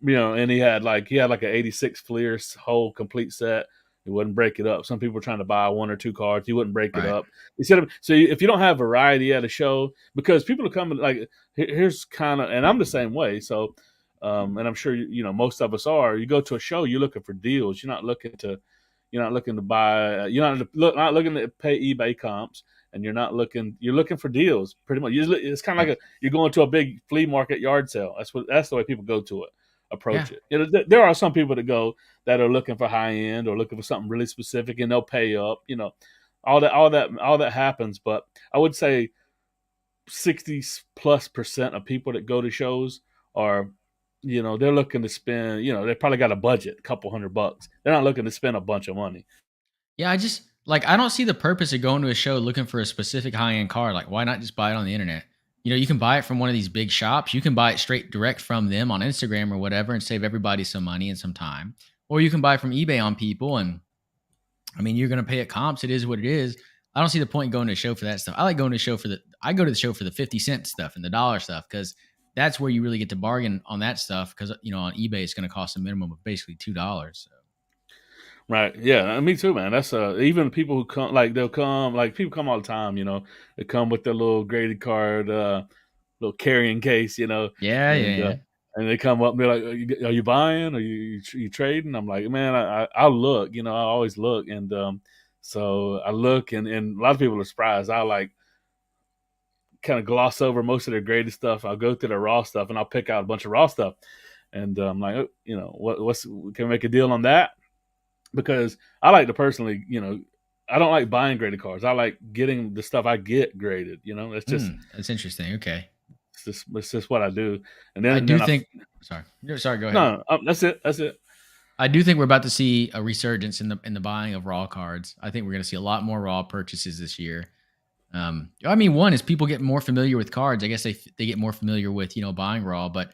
and he had like an '86 Fleer whole complete set. He wouldn't break it up. Some people were trying to buy one or two cards. He wouldn't break it Right. up. If you don't have variety at a show, because people are coming like here's kind of, and I'm the same way. So, and I'm sure most of us are. You go to a show, you're looking for deals. You're not looking to buy. Not looking to pay eBay comps, and you're not looking. You're looking for deals. Pretty much, it's kind of Right. like you're going to a big flea market yard sale. That's the way people go to it. Yeah. Approach it. There are some people that are looking for high end or looking for something really specific, and they'll pay up. All that happens. But I would say 60+% of people that go to shows are they're looking to spend, they probably got a budget, a couple $100. They're not looking to spend a bunch of money. Yeah. I just like I don't see the purpose of going to a show looking for a specific high end card. Like, why not just buy it on the internet? You can buy it from one of these big shops. You can buy it straight direct from them on Instagram or whatever and save everybody some money and some time. Or you can buy from eBay on people and I mean, you're going to pay at comps. It is what it is. I don't see the point in going to a show for that stuff. I like going to a show I go to the show for the 50 cent stuff and the dollar stuff because that's where you really get to bargain on that stuff. Because, on eBay, it's going to cost a minimum of basically $2. So, Right. Yeah. Me too, man. That's even people who come, like they'll come, like people come all the time, they come with their little graded card, little carrying case, yeah, yeah, and, uh, yeah. and they come up and be like, are you buying? Are you trading? I'm like, man, I'll look, I always look. And, so I look and a lot of people are surprised. I like kind of gloss over most of their graded stuff. I'll go through the raw stuff and I'll pick out a bunch of raw stuff. And I'm like, oh, what's can we make a deal on that? Because I like to personally, I don't like buying graded cards. I like getting the stuff I get graded. That's interesting. Okay. It's just what I do. And I then do then I think, sorry. Sorry, go ahead. no, that's it. That's it. I do think we're about to see a resurgence in the buying of raw cards. I think we're going to see a lot more raw purchases this year. I mean, one is people get more familiar with cards. I guess they get more familiar with buying raw, but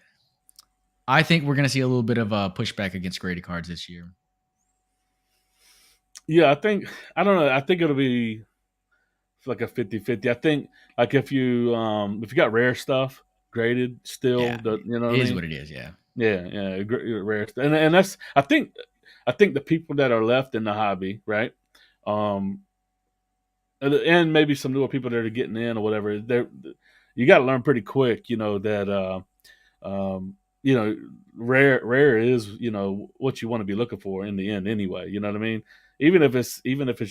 I think we're going to see a little bit of a pushback against graded cards this year. Yeah, I don't know. I think it'll be like a 50-50. I think like if you got rare stuff graded still, Yeah, you know what it I is mean? what it is. Yeah, Yeah, yeah, rare stuff. And that's I think the people that are left in the hobby, right? Um and maybe some newer people that are getting in or whatever, you got to learn pretty quick, that um, you know, rare is what you want to be looking for in the end anyway. You know what I mean? Even if it's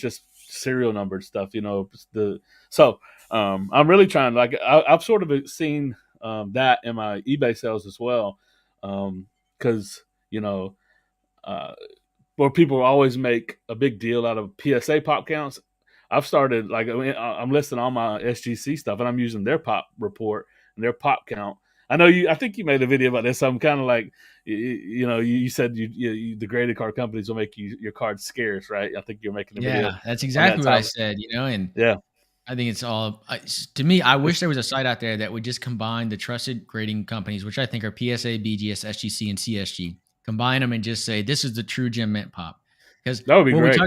just serial numbered stuff. The so I'm really trying. Like I've sort of seen that in my eBay sales as well, because you know. Uh, where people always make a big deal out of PSA pop counts. I've started like I'm listing all my SGC stuff, and I'm using their pop report and their pop count. I know you. I think you made a video about this. So I'm kind of like, you said the graded card companies will make your cards scarce, right? I think you're making a video yeah, that's on that exactly what I topic. said. And Yeah, I think it's all to me. I wish it's there was a site out there that would just combine the trusted grading companies, which I think are PSA, BGS, SGC, and CSG. Combine them and just say this is the true gem mint pop. Because that would be great.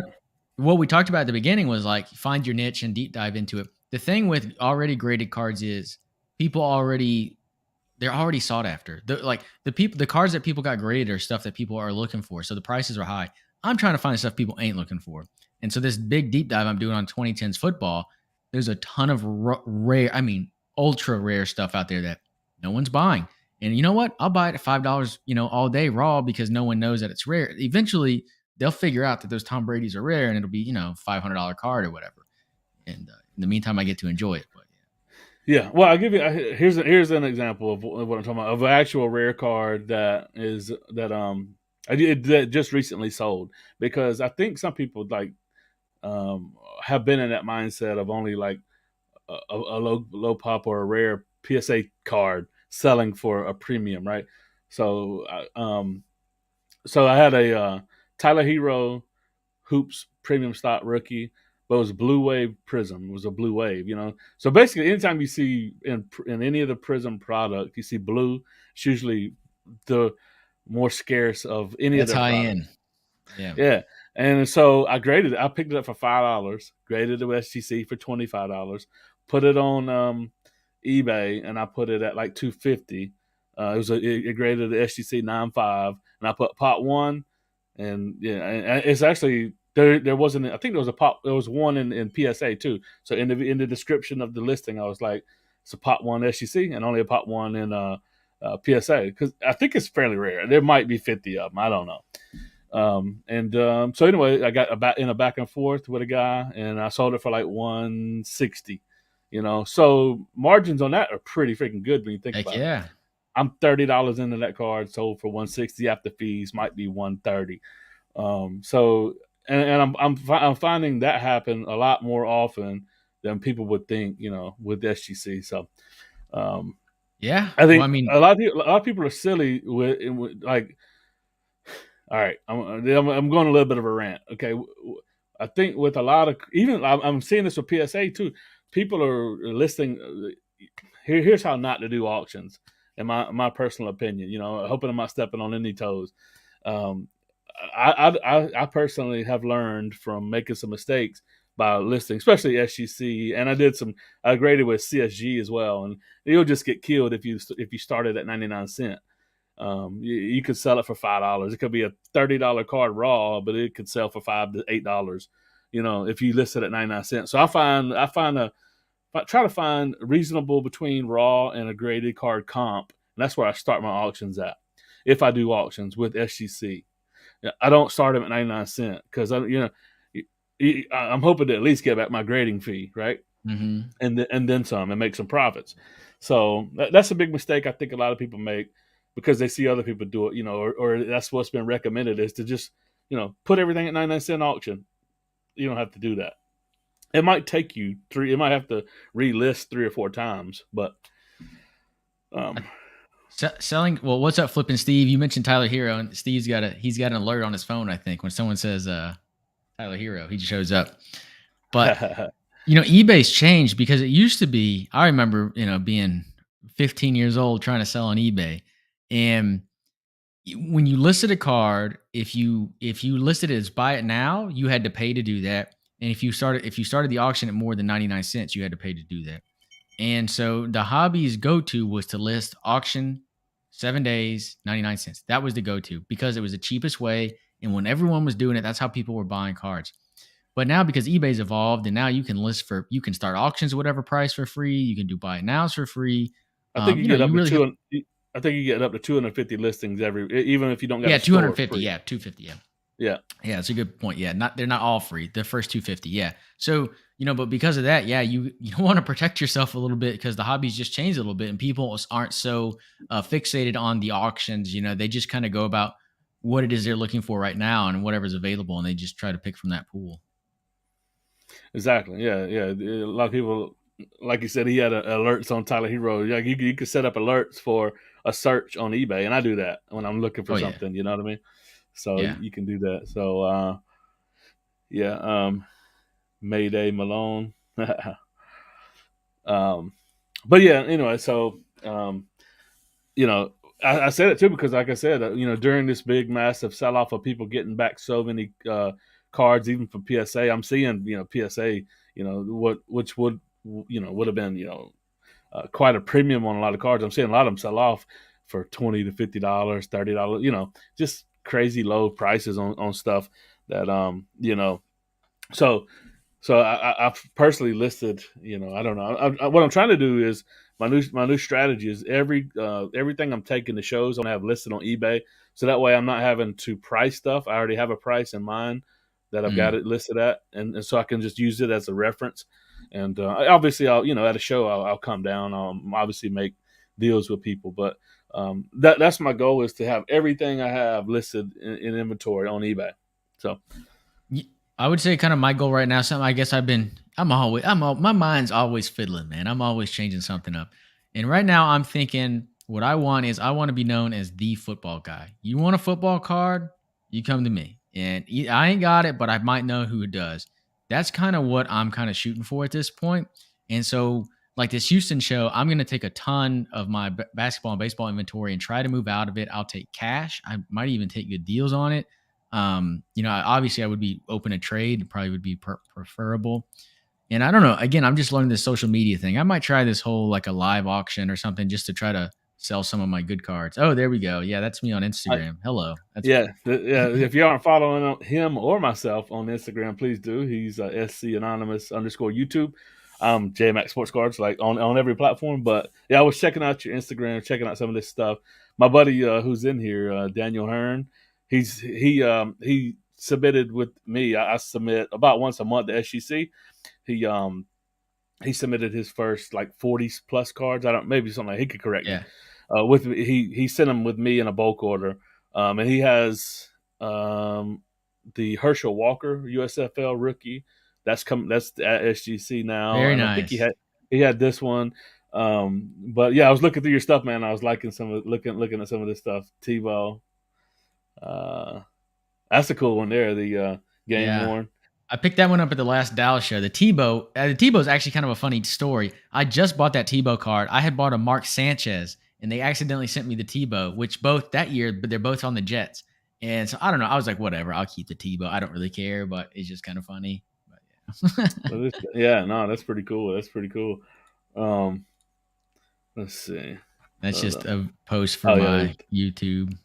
what we talked about at the beginning was like find your niche and deep dive into it. The thing with already graded cards is people already they're already sought after. The cards that people got graded are stuff that people are looking for. So the prices are high. I'm trying to find stuff people ain't looking for. And so this big deep dive I'm doing on 2010s football, there's a ton of rare, I mean, ultra rare stuff out there that no one's buying. And you know what? I'll buy it at $5, all day raw because no one knows that it's rare. Eventually, they'll figure out that those Tom Brady's are rare and it'll be, $500 card or whatever. And in the meantime, I get to enjoy it. But Yeah, well, I'll give you here's an example of what I'm talking about of an actual rare card that just recently sold, because I think some people like um, have been in that mindset of only like a low pop or a rare PSA card selling for a premium, right? So so I had a Tyler Hero Hoops premium stock rookie, but it was Blue Wave Prism. It was a blue wave. So basically, anytime you see in any of the Prism product, you see blue, it's usually the more scarce of any of that's their high products. end. Yeah. Yeah. And so I graded it. I picked it up for $5, graded it with STC for $25, put it on eBay, and I put it at like 250. It graded the STC 9.5, and I put pot one, and yeah, and it's actually there wasn't. I think there was one in PSA too. So in the description of the listing, I was like, it's a pot one STC and only a pot one in PSA, because I think it's fairly rare. There might be 50 of them. I don't know. So anyway, I got in a back and forth with a guy, and I sold it for like 160. So margins on that are pretty freaking good when you think Heck about it. yeah. I'm $30 into that card, sold for 160 after fees, might be 130. So and I'm finding that happen a lot more often than people would think, with SGC. So Yeah. I Well, I think mean, a lot of people are silly with like, all right, I'm going a little bit of a rant. Okay, I think with a lot of, even I'm seeing this with PSA too. People are listing. Here's how not to do auctions, in my personal opinion. Hoping I'm not stepping on any toes. Um, I personally have learned from making some mistakes by listing, especially SGC, and I graded with CSG as well, and you'll just get killed if you started at 99 cents. You could sell it for $5. It could be a $30 card raw, but it could sell for $5 to $8. If you list it at 99 cents. So I try to find reasonable between raw and a graded card comp, and that's where I start my auctions at. If I do auctions with SGC, I don't start them at 99 cents because I'm hoping to at least get back my grading fee, right? mhm. And then some, and make some profits. So that's a big mistake I think a lot of people make, because they see other people do it, or that's what's been recommended, is to just put everything at 99 cent auction. You don't have to do that. It might take you three. It might have to relist 3 or 4 times, but I um, Selling. Well, what's up, flipping Steve? You mentioned Tyler Hero, and he's got an alert on his phone. I think when someone says Tyler Hero, he just shows up. But eBay's changed because it used to be. I remember being 15 years old trying to sell on eBay, and when you listed a card, if you listed it as buy it now, you had to pay to do that. And if you started the auction at more than 99 cents, you had to pay to do that. And so the hobby's go-to was to list auction 7 days, 99 cents. That was the go-to because it was the cheapest way. And when everyone was doing it, that's how people were buying cards. But now because eBay's evolved and now you can start auctions at whatever price for free. You can do buy it nows for free. I think you get You up to really have, 200. I think you get up to 250 listings even if you don't got yeah, a store 250. free. Yeah, 250. Yeah. Yeah, Yeah, it's a good point. Yeah, they're not all free. The first 250. Yeah. So, but because of that, yeah, you want to protect yourself a little bit because the hobby's just changed a little bit and people aren't so fixated on the auctions. They just kind of go about what it is they're looking for right now and whatever's available and they just try to pick from that pool. exactly. Yeah, yeah. A lot of people, like you said, he had alerts on Tyler Hero. Yeah, you could set up alerts for a search on eBay, and I do that when I'm looking for Oh yeah. something. You know what I mean? So Yeah. you can do that. So yeah, Mayday Malone. um, but yeah, anyway, so you know, I said it too because, like I said, during this big, massive sell-off of people getting back so many cards, even from PSA, I'm seeing, PSA, which would have been, quite a premium on a lot of cards. I'm seeing a lot of them sell off for $20 to $50, $30, just crazy low prices on stuff that, so I've personally listed. I don't know. What I'm trying to do is my new strategy is everything I'm taking to shows I'm gonna have listed on eBay, so that way I'm not having to price stuff. I already have a price in mind that I've got Mm. it listed at, and so I can just use it as a reference. And obviously, I'll at a show I'll come down. I'll obviously make deals with people, but that's my goal is to have everything I have listed in inventory on eBay. So I would say kind of my goal right now. Something I guess my mind's always fiddling, man. I'm always changing something up. And right now I'm thinking what I want is I want to be known as the football guy. You want a football card? You come to me. And I ain't got it, but I might know who it does. That's kind of what I'm kind of shooting for at this point. And so like this Houston show, I'm going to take a ton of my basketball and baseball inventory and try to move out of it. I'll take cash. I might even take good deals on it. Obviously I would be open to trade. It probably would be preferable. And I don't know. Again, I'm just learning this social media thing. I might try this whole like a live auction or something just to try to sell some of my good cards. Oh, there we go. Yeah, that's me on Instagram. Hello. That's Yeah, me. yeah. If you aren't following him or myself on Instagram, please do. He's SC Anonymous _ YouTube. JMac Sports Cards, like on every platform. But yeah, I was checking out your Instagram, checking out some of this stuff. My buddy who's in here, Daniel Hearn, he submitted with me. I submit about once a month to SGC. He he submitted his first like 40 plus cards. I don't maybe something like he could correct me. Yeah. With me, he sent them with me in a bulk order, and he has the Herschel Walker USFL rookie. That's at SGC now, Very and I think nice. he had this one. But yeah, I was looking through your stuff, man. I was liking looking at some of this stuff. Tebow, uh, that's a cool one there. The game Yeah. worn. I picked that one up at the last Dallas show. The Tebow is actually kind of a funny story. I just bought that Tebow card. I had bought a Mark Sanchez, and they accidentally sent me the Tebow, which both that year, but they're both on the Jets. And so I don't know. I was like, whatever, I'll keep the Tebow. I don't really care, but it's just kind of funny. But yeah. Yeah, no, that's pretty cool. That's pretty cool. Um, let's see. That's Hold just on. a post for Oh yeah, my YouTube. And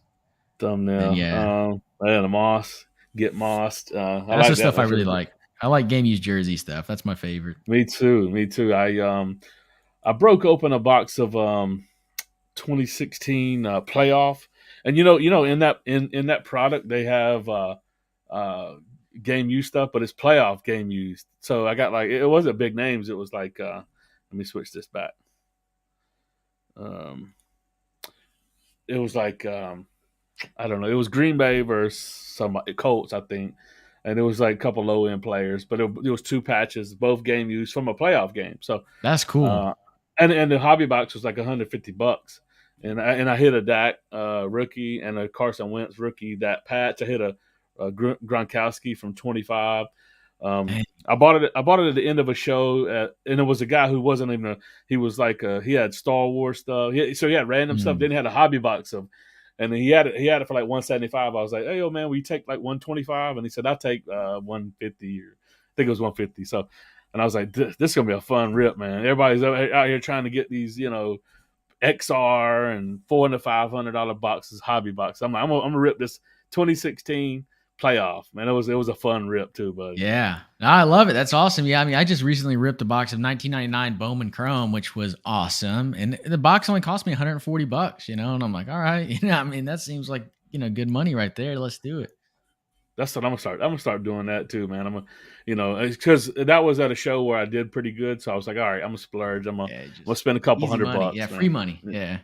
thumbnail. yeah, Yeah, the moss, get mossed. I that's the like that. stuff I That's really really cool. like. I like game use jersey stuff. That's my favorite. Me too. Me too. I broke open a box of 2016 playoff, and in that product they have uh game use stuff, but it's playoff game used. So I got like it wasn't big names. It was like let me switch this back. Um, it was like I don't know. It was Green Bay versus some Colts, I think, and it was like a couple low end players, but it was two patches, both game used from a playoff game. So, That's cool. uh, and the hobby box was like $150, and I hit a Dak rookie and a Carson Wentz rookie that patch. I hit a Gronkowski from 25. Dang. I bought it. I bought it at the end of a show, and it was a guy who wasn't even. He was like he had Star Wars stuff. So he had random stuff. Mm. Then he had a hobby box of, and then he had it. He had it for like 175. I was like, hey, yo, man, will you take like 125? And he said, I'll take 150. Or I think it was 150. So, and I was like, this is gonna be a fun rip, man. Everybody's out here trying to get these, XR and $400 and $500 boxes, hobby box. I'm like, I'm gonna rip this 2016 playoff, man. It was a fun rip too, buddy. Yeah. No, I love it. That's awesome. Yeah, I mean, I just recently ripped a box of 1999 Bowman Chrome, which was awesome. And the box only cost me $140, and I'm like, all right, I mean, that seems like, good money right there. Let's do it. That's what I'm gonna start. I'm gonna start doing that too, man. Because that was at a show where I did pretty good, so I was like, all right, I'm gonna splurge. Yeah, I'm gonna just spend a couple easy hundred money. Yeah, bucks, free man. money. Yeah.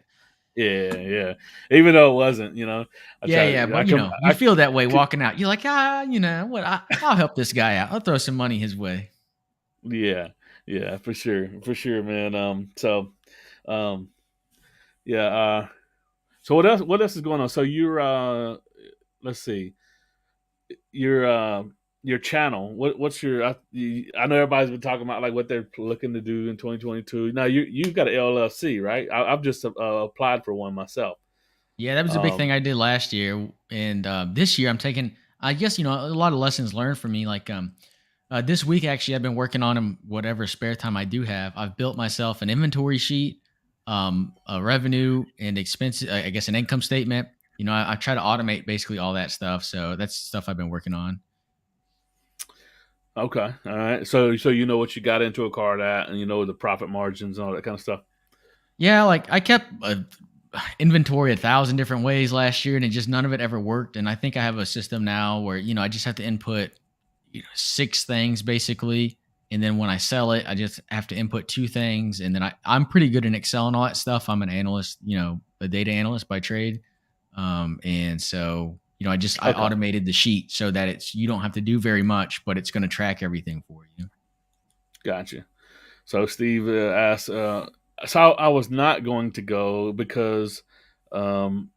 Yeah, yeah. Even though it wasn't, I Yeah, try. yeah. I But come. you feel that way walking out. You're like, what? I'll help this guy out. I'll throw some money his way. Yeah, yeah, for sure, man. Um, yeah. So what else is going on? So you're let's see, your your channel. What's your? I know everybody's been talking about like what they're looking to do in 2022. Now you've got an LLC, right? I've just applied for one myself. Yeah, that was a big thing Um, I did last year, and this year I'm taking. I guess a lot of lessons learned for me. Like this week, actually, I've been working on them. Whatever spare time I do have, I've built myself an inventory sheet, a revenue and expense. I guess an income statement. I try to automate basically all that stuff. So that's stuff I've been working on. okay, all right. So you know what you got into a card at, and you know the profit margins and all that kind of stuff. Yeah, like I kept a inventory 1,000 different ways last year, and it just none of it ever worked. And I think I have a system now where I just have to input six things basically, and then when I sell it, I just have to input two things, and then I'm pretty good in Excel and all that stuff. I'm an analyst, a data analyst by trade, and so I Okay, automated the sheet so that you don't have to do very much, but it's going to track everything for you. gotcha. So Steve asked, so I was not going to go because I'm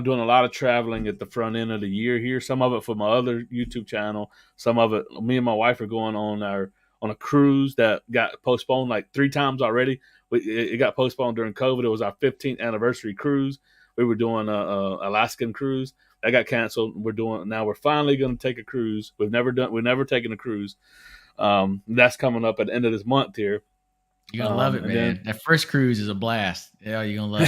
doing a lot of traveling at the front end of the year here. Some of it for my other YouTube channel. Some of it, me and my wife are going on a cruise that got postponed like three times already. It got postponed during COVID. It was our 15th anniversary cruise. We were doing a Alaskan cruise that got canceled. We're finally going to take a cruise. We've never taken a cruise. That's coming up at the end of this month here. You're gonna love it, And then man. That first cruise is a blast. Yeah, you're gonna love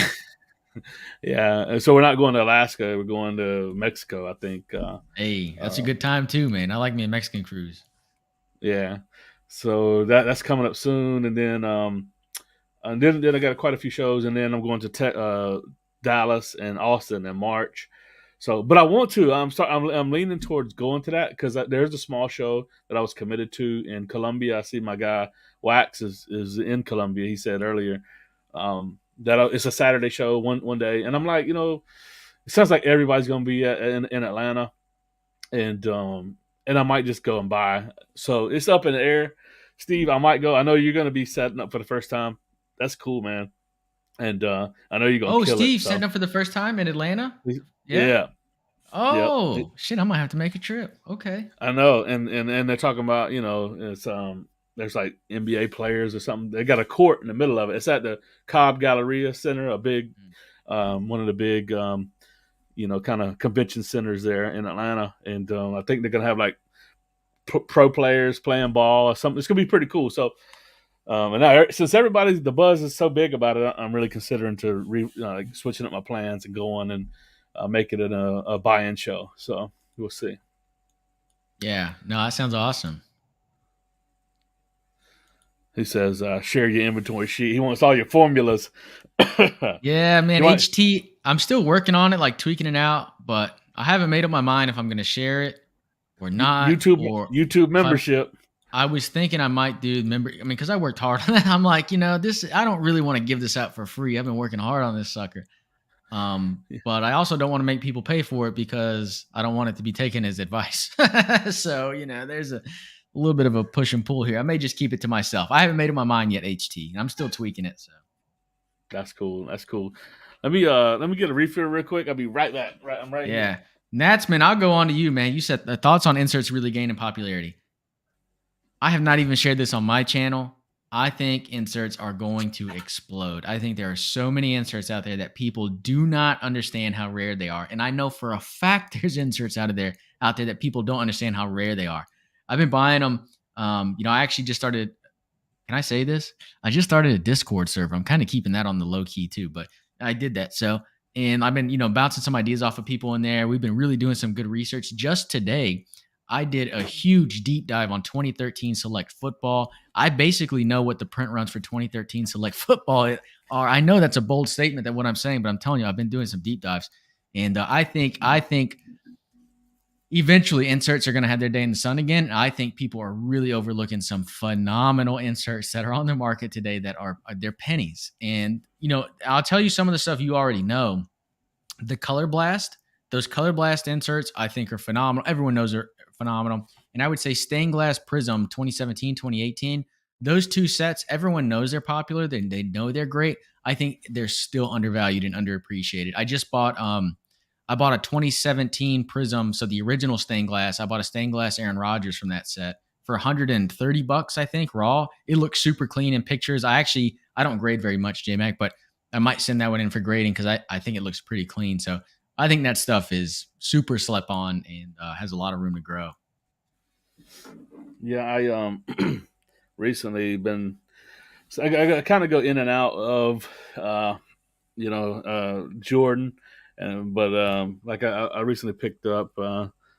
it. yeah, and so we're not going to Alaska. We're going to Mexico, I think. Hey, that's a Uh, good time too, man. I like me a Mexican cruise. yeah, so that's coming up soon, and then I got quite a few shows, and then I'm going to Dallas and Austin in March. So, but I want to. I'm leaning towards going to that because there's a small show that I was committed to in Colombia. I see my guy Wax is in Colombia. He said earlier that it's a Saturday show one day, and I'm like, it sounds like everybody's going to be in Atlanta, and I might just go and buy. So it's up in the air. Steve, I might go. I know you're going to be setting up for the first time. That's cool, man. And I know you're going to Oh, kill it. Steve, setting So up for the first time in Atlanta? Yeah. yeah, yep. Oh shit, I might have to make a trip. Okay. I know, and they're talking about it's there's like NBA players or something. They got a court in the middle of it. It's at the Cobb Galleria Center, a big one of the big kind of convention centers there in Atlanta, and I think they're gonna have like pro players playing ball or something. It's gonna be pretty cool. So. And now, since the buzz is so big about it, I'm really considering switching up my plans and going and making it a buy-in show. So we'll see. Yeah. No, that sounds awesome. He says, share your inventory sheet. He wants all your formulas. Yeah, man. You want HT, I'm still working on it, like tweaking it out, but I haven't made up my mind if I'm gonna share it or not, or YouTube if membership? I was thinking I might do member. I mean, because I worked hard on that. I'm like, this. I don't really want to give this out for free. I've been working hard on this sucker. But I also don't want to make people pay for it because I don't want it to be taken as advice. So there's a little bit of a push and pull here. I may just keep it to myself. I haven't made up my mind yet, HT. I'm still tweaking it. So That's cool. That's cool. let me get a refill real quick. I'll be right back. Right, I'm right here. Yeah. Natsman, I'll go on to you, man. You said the thoughts on inserts really gaining popularity. I have not even shared this on my channel. I think inserts are going to explode. I think there are so many inserts out there that people do not understand how rare they are. And I know for a fact there's inserts out there that people don't understand how rare they are. I've been buying them. I actually just started. Can I say this? I just started a Discord server. I'm kind of keeping that on the low key too, but I did that. So, and I've been, bouncing some ideas off of people in there. We've been really doing some good research. Just today, I did a huge deep dive on 2013 Select Football. I basically know what the print runs for 2013 Select Football are. I know that's a bold statement that what I'm saying, but I'm telling you, I've been doing some deep dives, and I think eventually inserts are going to have their day in the sun again. I think people are really overlooking some phenomenal inserts that are on the market today that are they're pennies. And I'll tell you some of the stuff you already know. The Color Blast, those Color Blast inserts, I think are phenomenal. Everyone knows they're phenomenal. And I would say Stained Glass Prism 2017, 2018, those two sets, everyone knows they're popular. They know they're great. I think they're still undervalued and underappreciated. I bought a 2017 Prism, so the original stained glass. I bought a stained glass Aaron Rodgers from that set for $130, I think, raw. It looks super clean in pictures. I don't grade very much, JMac, but I might send that one in for grading because I think it looks pretty clean. So I think that stuff is super slept on and has a lot of room to grow. Yeah, I recently been. So I kind of go in and out of Jordan, like I recently picked up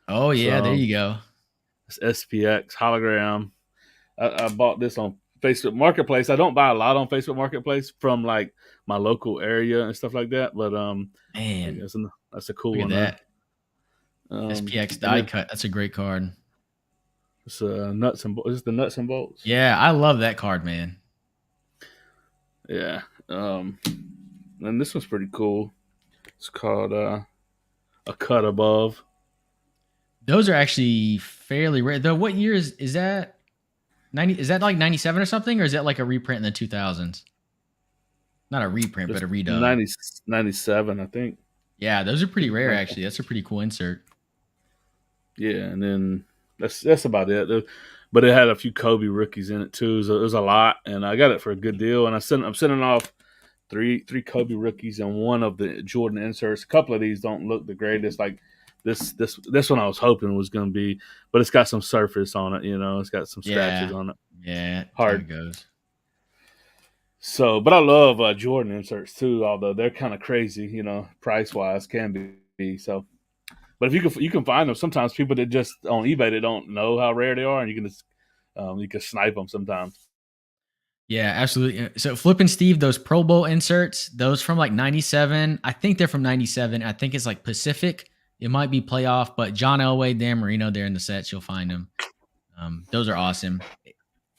Oh yeah, there some you go. SPX hologram. I bought this on Facebook Marketplace. I don't buy a lot on Facebook Marketplace from like my local area and stuff like that, but Man, that's a cool look at one. that. SPX And die then cut. That's a great card. it's nuts and bolts. Is the nuts and bolts? Yeah, I love that card, man. Yeah. And this one's pretty cool. It's called A Cut Above. Those are actually fairly rare. Though, what year is that? 90? Is that like 97 or something, or is that like a reprint in the 2000s? Not a reprint, but Just a redub. 90, 97, I think. Yeah, those are pretty rare. Like, Actually, that's a pretty cool insert. yeah, and then that's about it. But it had a few Kobe rookies in it too. So it was a lot, and I got it for a good deal. And I'm sending off three Kobe rookies and one of the Jordan inserts. A couple of these don't look the greatest. Like this one I was hoping was going to be, but it's got some surface on it. It's got some scratches Yeah, on it. yeah, that's how it Hard. goes. So, but I love Jordan inserts too. Although they're kind of crazy, price wise can be. So, but if you can find them, sometimes people that just on eBay they don't know how rare they are, and you can snipe them sometimes. Yeah, absolutely. So, Flippin' Steve, those Pro Bowl inserts, those from like 97, I think they're from 97. I think it's like Pacific. It might be playoff, but John Elway, Dan Marino, they're in the sets. You'll find them. Those are awesome.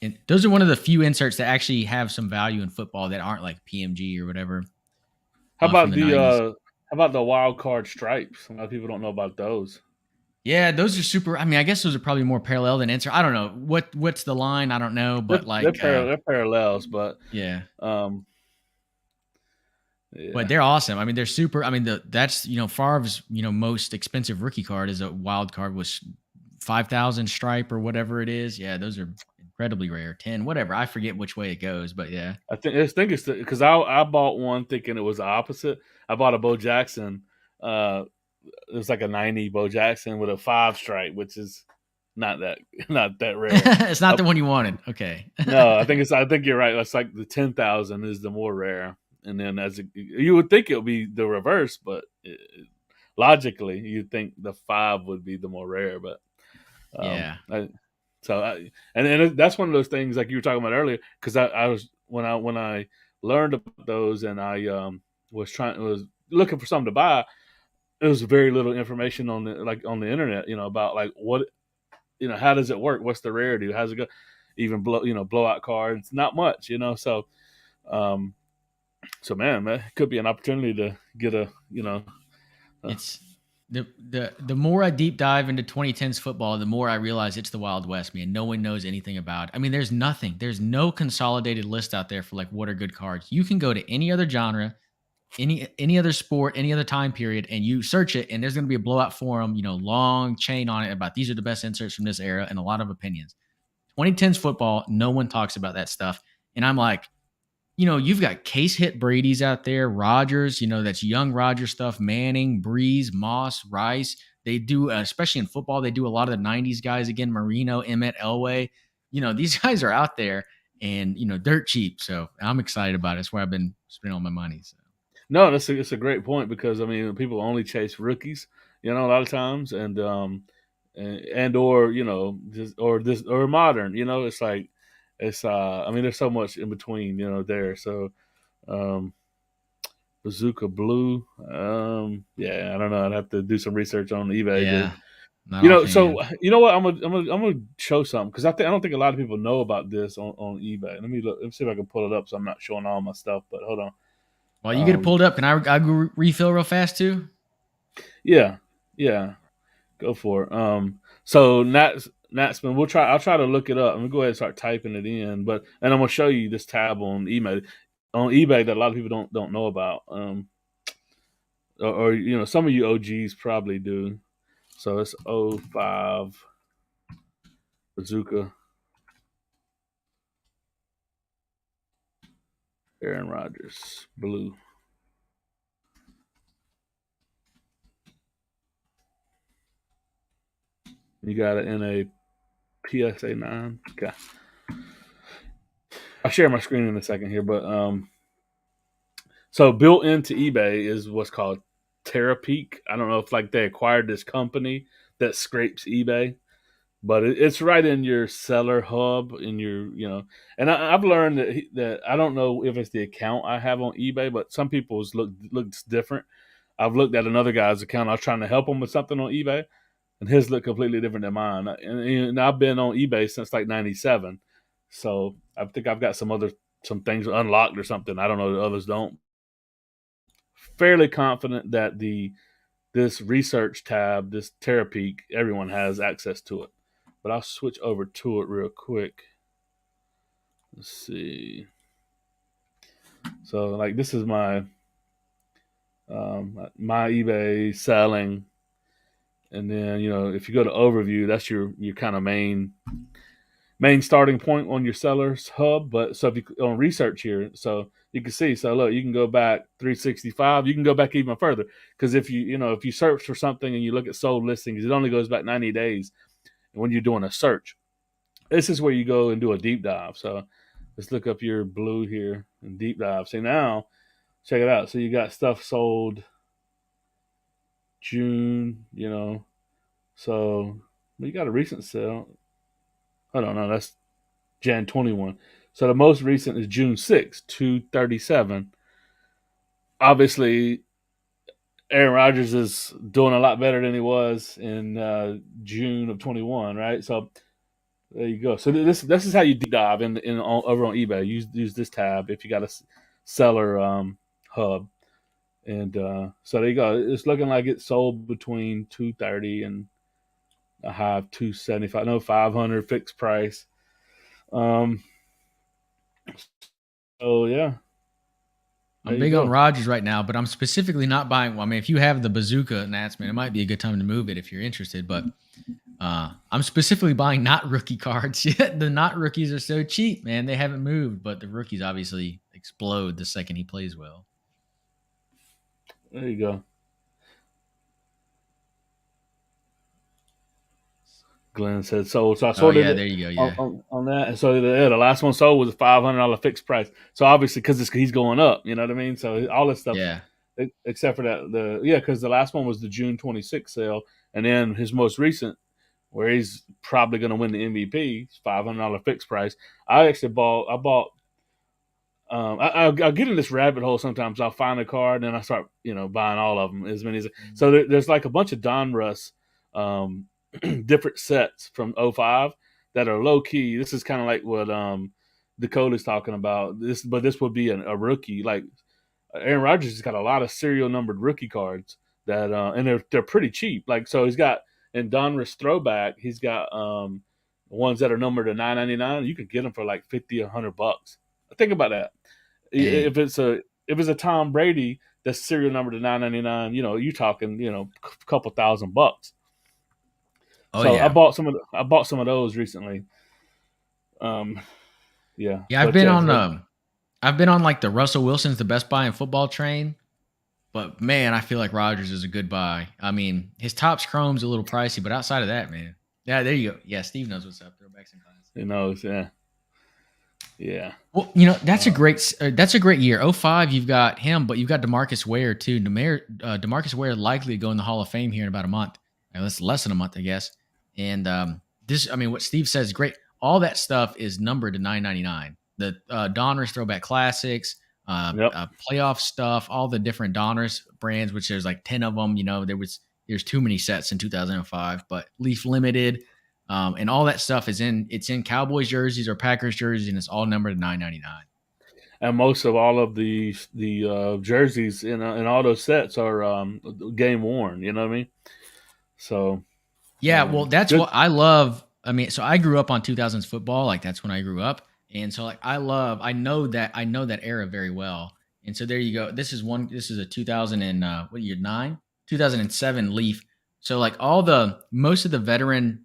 And those are one of the few inserts that actually have some value in football that aren't like PMG or whatever How from about the 90s. how about the wild card stripes? A lot of people don't know about those. Yeah, those are super. I mean, I guess those are probably more parallel than insert. I don't know what's the line. I don't know, but like, They're parallels, but yeah, um, but yeah. they're awesome. I mean, they're super. I mean, that's Favre's most expensive rookie card is a wild card with 5,000 stripe or whatever it is. Yeah, those are incredibly rare. 10, whatever. I forget which way it goes, but yeah. I think it's because I bought one thinking it was the opposite. I bought a Bo Jackson. It was like a 90 Bo Jackson with a 5 stripe, which is not that not that rare. It's not Uh, the one you wanted. Okay. no, I think you're right. That's like the 10,000 is the more rare, and then you would think it would be the reverse, but logically you'd think the 5 would be the more rare, but um, Yeah. I, and that's one of those things like you were talking about earlier because I was when I learned about those and I was looking for something to buy. There was very little information on the internet, about like what how does it work? What's the rarity? How's it go? Even blowout cards, not much, So, um, so man, that could be an opportunity to get uh, It's the more I deep dive into 2010s football, the more I realize it's the Wild West, man. No one knows anything about it. I mean, there's nothing. There's no consolidated list out there for like what are good cards. You can go to any other genre, any other sport, any other time period, and you search it, and there's going to be a blowout forum, long chain on it about these are the best inserts from this era and a lot of opinions. 2010s football, no one talks about that stuff. And I'm like, you've got case hit Brady's out there, Rodgers, that's young Rodgers stuff, Manning, Breeze, Moss, Rice. They do, especially in football, they do a lot of the 90s guys again, Marino, Emmett, Elway. These guys are out there and, dirt cheap. So I'm excited about it. It's where I've been spending all my money. So. No, it's a great point because I mean people only chase rookies, a lot of times, and or just or this or modern, it's like I mean there's so much in between, there. So um, Bazooka Blue, yeah, I don't know. I'd have to do some research on eBay Yeah, not offhand. So you know what? I'm gonna show something because I don't think a lot of people know about this on eBay. Let me look. Let me see if I can pull it up so I'm not showing all my stuff. But hold on. While you get it pulled up, can I go refill real fast too? Yeah, yeah, go for it. So Natsman, I'll try to look it up. I'm gonna go ahead and start typing it in. And I'm gonna show you this tab on eBay that a lot of people don't know about. Or some of you OGs probably do. So it's '05 Bazooka Aaron Rodgers blue. You got it in a PSA 9. Okay. I'll share my screen in a second here, but so built into eBay is what's called Terapeak. I don't know if like they acquired this company that scrapes eBay, but it's right in your seller hub in your. And I've learned that I don't know if it's the account I have on eBay, but some people's looks different. I've looked at another guy's account. I was trying to help him with something on eBay, and his look completely different than mine. And I've been on eBay since like '97, so I think I've got some things unlocked or something. I don't know the others don't. Fairly confident that this research tab, this Terapeak, everyone has access to it. But I'll switch over to it real quick. Let's see. So like this is my eBay selling, and then if you go to overview, that's your kind of main starting point on your seller's hub. But so if you on research here, so you can see, so look, you can go back 365, you can go back even further because if if you search for something and you look at sold listings, it only goes back 90 days when you're doing a search. This is where you go and do a deep dive. So let's look up your blue here and deep dive. See now, check it out. So you got stuff sold June, so you got a recent sale. Hold on, no, that's Jan 21. So the most recent is June 6th, 237. Obviously, Aaron Rodgers is doing a lot better than he was in June of 21, right? So there you go. So this is how you deep dive over on eBay. Use this tab if you got a seller hub, and so there you go. It's looking like it sold between 230 and a high of 275. No, 500 fixed price. So yeah, I'm big on Rodgers right now, but I'm specifically not buying one. I mean, if you have the Bazooka announcement, it might be a good time to move it if you're interested. But I'm specifically buying not rookie cards. Yet the not rookies are so cheap, man. They haven't moved, but the rookies obviously explode the second he plays well. There you go. Glenn said sold. So I sorted there you go. Yeah. on that. And so the last one sold was a $500 fixed price. So obviously, because he's going up, you know what I mean? So all this stuff, Yeah. except for that, because the last one was the June 26th sale. And then his most recent, where he's probably going to win the MVP, $500 fixed price. I bought. I'll get in this rabbit hole sometimes. I'll find a card and then I start, buying all of them as many as. So there's like a bunch of Donruss different sets from '05 that are low key. This is kind of like what Dakota's talking about. This would be a rookie. Like Aaron Rodgers has got a lot of serial numbered rookie cards that and they're pretty cheap. Like so he's got in Donruss throwback, he's got ones that are numbered to $9.99. You could get them for like $50, $100. Think about that. Dang. If it's a Tom Brady that's serial number to 999. You talking a couple $1,000. Oh So yeah. I bought some of those recently. Um, yeah, Yeah, but yeah, I've been on like the Russell Wilson's the best buy in football train, but man, I feel like Rodgers is a good buy. I mean, his Topps Chrome's a little pricey, but outside of that, man. Yeah, there you go. Yeah, Steve knows what's up. Throwbacks and classics. yeah, yeah. Well, that's a great year. '05, you've got him, but you've got DeMarcus Ware too. DeMarcus Ware likely to go in the Hall of Fame here in about a month. And that's less than a month, I guess. And I mean, what Steve says is great. All that stuff is numbered to 999. The Donruss Throwback Classics, Yep. playoff stuff, all the different Donruss brands, which there's like 10 of them. There's too many sets in 2005, but Leaf Limited, and all that stuff it's in Cowboys jerseys or Packers jerseys, and it's all numbered to 999. And most of all of the jerseys in all those sets are game worn. You know what I mean? So Yeah, well, that's good. what I love. I mean, so I grew up on 2000s football, like that's when I grew up, and so like I know that era very well. And so there you go. This is a 2000 and what year 9 2007 Leaf. So like most of the veteran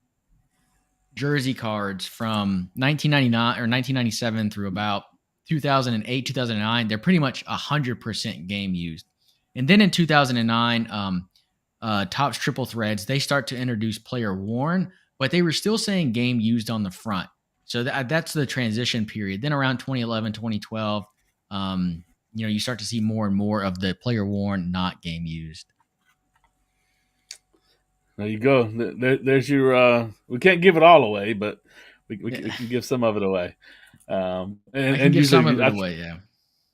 jersey cards from 1999 or 1997 through about 2008, 2009, they're pretty much 100% game used. And then in 2009, Topps Triple Threads, they start to introduce player worn, but they were still saying game used on the front. So that's the transition period. Then around 2011, 2012, you start to see more and more of the player worn, not game used. There you go. There's your. We can't give it all away, but we can give some of it away. I can And give some usually, of it away. Yeah.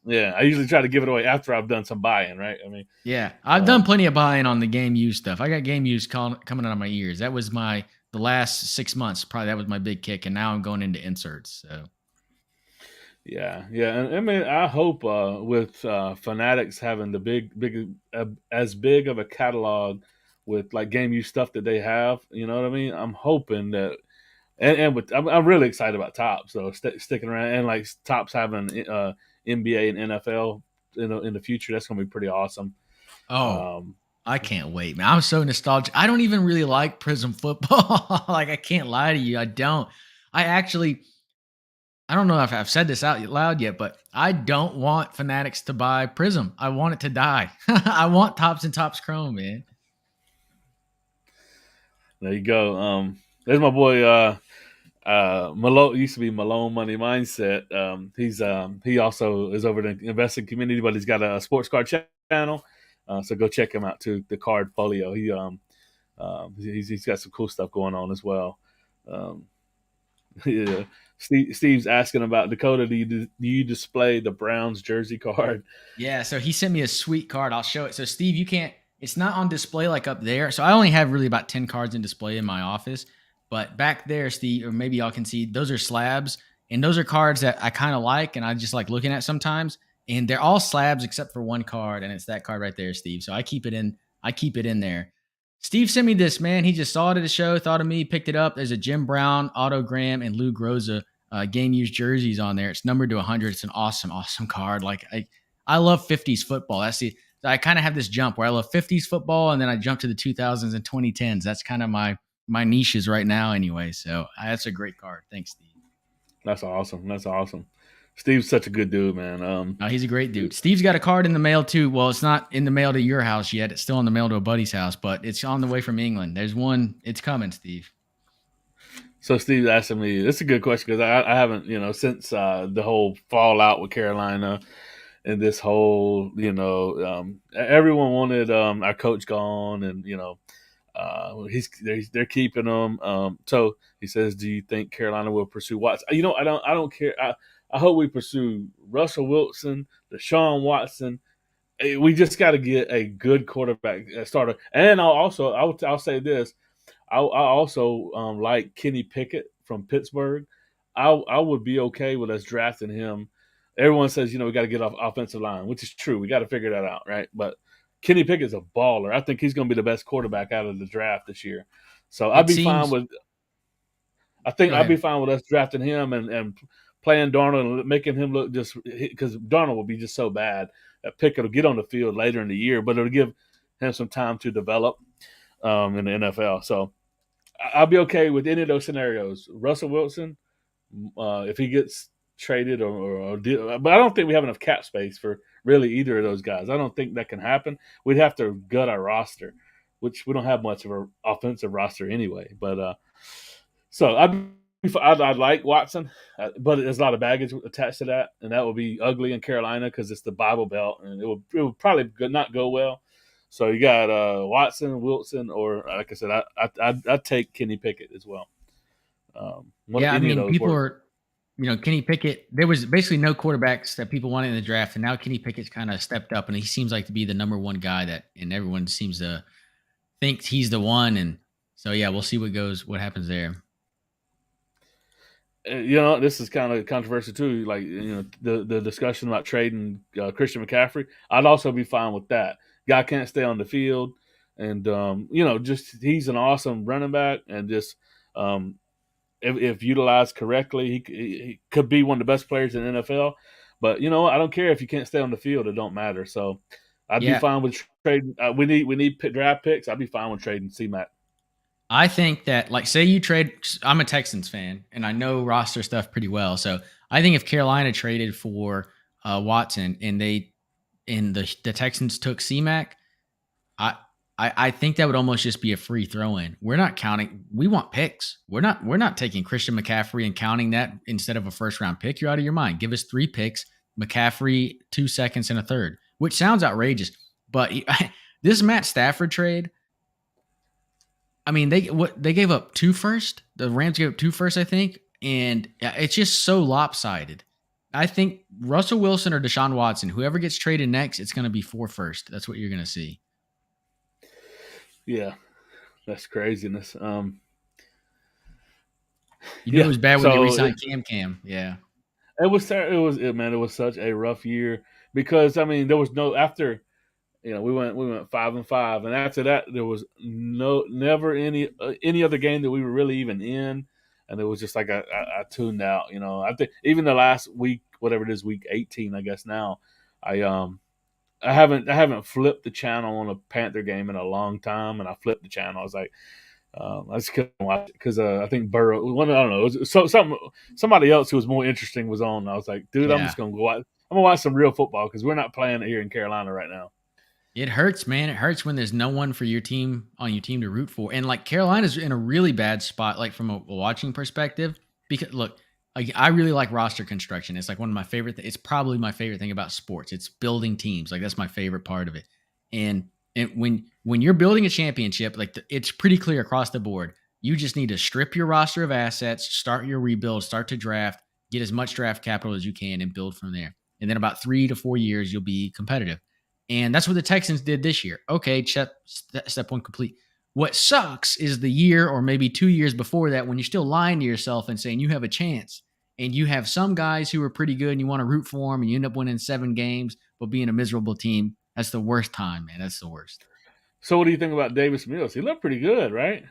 yeah, I usually try to give it away after I've done some buying, right? I mean, Yeah, I've done plenty of buying on the game used stuff. I got game used coming out of my ears. That was the last 6 months. Probably that was my big kick, and now I'm going into inserts. So yeah, and I mean, I hope with Fanatics having the as big of a catalog with like game use stuff that they have, you know what I mean? I'm hoping that, I'm really excited about Tops, so sticking around, and like Tops having NBA and NFL in the future. That's going to be pretty awesome. oh, Um, I can't wait, man. I'm so nostalgic. I don't even really like Prism football. Like I can't lie to you, I don't. I actually, I don't know if I've said this out loud yet, but I don't want Fanatics to buy Prism. I want it to die. I want Tops and Tops Chrome, man. there you go. There's my boy. Malone used to be Malone Money Mindset. He also is over the investing community, but he's got a sports card channel. So go check him out too. The card folio. He's got some cool stuff going on as well. Um, yeah. Steve's asking about Dakota. Do you display the Browns jersey card? Yeah, so he sent me a sweet card. I'll show it. So Steve, you can't. It's not on display like up there. So I only have really about 10 cards in display in my office. But back there, Steve, or maybe y'all can see, those are slabs, and those are cards that I kind of like, and I just like looking at sometimes. And they're all slabs except for one card, and it's that card right there, Steve. So I keep it in. I keep it in there. Steve sent me this, man. He just saw it at a show, thought of me, picked it up. There's a Jim Brown autogram and Lou Groza game used jerseys on there. It's numbered to 100. It's an awesome, awesome card. Like I love 50s football. I kind of have this jump where I love 50s football, and then I jump to the 2000s and 2010s. That's kind of my niches right now, anyway. So that's a great card. Thanks, Steve. That's awesome. That's awesome. Steve's such a good dude, man. He's a great dude. Steve's got a card in the mail too. Well, it's not in the mail to your house yet. It's still in the mail to a buddy's house, but it's on the way from England. There's one. It's coming, Steve. So Steve's asking me. It's a good question because I haven't, since the whole fallout with Carolina and this whole, everyone wanted our coach gone, and they're keeping him. So he says, "Do you think Carolina will pursue Watson?" I don't care. I hope we pursue Russell Wilson, Deshaun Watson. We just got to get a good quarterback starter. And I'll say this. I also like Kenny Pickett from Pittsburgh. I would be okay with us drafting him. Everyone says, we got to get off offensive line, which is true. We got to figure that out, right? But Kenny Pickett's a baller. I think he's going to be the best quarterback out of the draft this year. So It seems. I'd Go be ahead. fine with us drafting him and playing Darnold and making him look just because Darnold will be just so bad that Pickett will get on the field later in the year, but it'll give him some time to develop in the NFL. So I'll be okay with any of those scenarios. Russell Wilson, if he gets traded but I don't think we have enough cap space for really either of those guys. I don't think that can happen. We'd have to gut our roster, which we don't have much of an offensive roster anyway. But so I'd like Watson, but there's a lot of baggage attached to that, and that will be ugly in Carolina because it's the Bible Belt, and it would probably not go well. So you got Watson, Wilson, or like I said, I'd take Kenny Pickett as well. Yeah, I Any of mean, those people work. are, Kenny Pickett. There was basically no quarterbacks that people wanted in the draft, and now Kenny Pickett's kind of stepped up, and he seems like to be the number one guy and everyone seems to think he's the one. And so, yeah, we'll see what happens there. This is kind of controversial too. Like the discussion about trading Christian McCaffrey, I'd also be fine with that. Guy can't stay on the field, and just he's an awesome running back, and just if utilized correctly, he could be one of the best players in the NFL. But I don't care if you can't stay on the field; it don't matter. So I'd be Yeah, fine with trading. We need draft picks. I'd be fine with trading C-Mac. I think that, like, say you trade. I'm a Texans fan, and I know roster stuff pretty well. So I think if Carolina traded for Watson and the Texans took C-Mac, I, I think that would almost just be a free throw in. We're not counting. We want picks. We're not taking Christian McCaffrey and counting that instead of a first round pick. You're out of your mind. Give us 3 picks, McCaffrey 2 seconds and a third, which sounds outrageous. But this Matt Stafford trade, I mean, they gave up 2 first. The Rams gave up 2 first, I think, and it's just so lopsided. I think Russell Wilson or Deshaun Watson, whoever gets traded next, it's going to be 4 first. That's what you're going to see. Yeah, that's craziness. You knew it Yeah, was bad when they so re-signed Cam. Yeah. man. It was such a rough year because I mean there was no after we went 5-5, and after that there was never any other game that we were really even in, and it was just like I tuned out. I think even the last week, whatever it is, week 18, I guess now, I haven't flipped the channel on a Panther game in a long time, and I flipped the channel. I was like, I just couldn't watch it because I think Burrow. I don't know. It was somebody else who was more interesting was on. I was like, dude, I'm Yeah. just gonna go watch. I'm gonna watch some real football because we're not playing it here in Carolina right now. It hurts, man. It hurts when there's no one for your team to root for. And like Carolina's in a really bad spot, like from a watching perspective. Because look, I really like roster construction. It's like one of my favorite. It's probably my favorite thing about sports. It's building teams. Like that's my favorite part of it. And when you're building a championship, like it's pretty clear across the board. You just need to strip your roster of assets, start your rebuild, start to draft, get as much draft capital as you can, and build from there. And then about 3 to 4 years, you'll be competitive. And that's what the Texans did this year. Okay, step 1 complete. What sucks is the year or maybe 2 years before that when you're still lying to yourself and saying you have a chance. And you have some guys who are pretty good and you want to root for them and you end up winning 7 games, but being a miserable team. That's the worst time, man. That's the worst. So, what do you think about Davis Mills? He looked pretty good, right?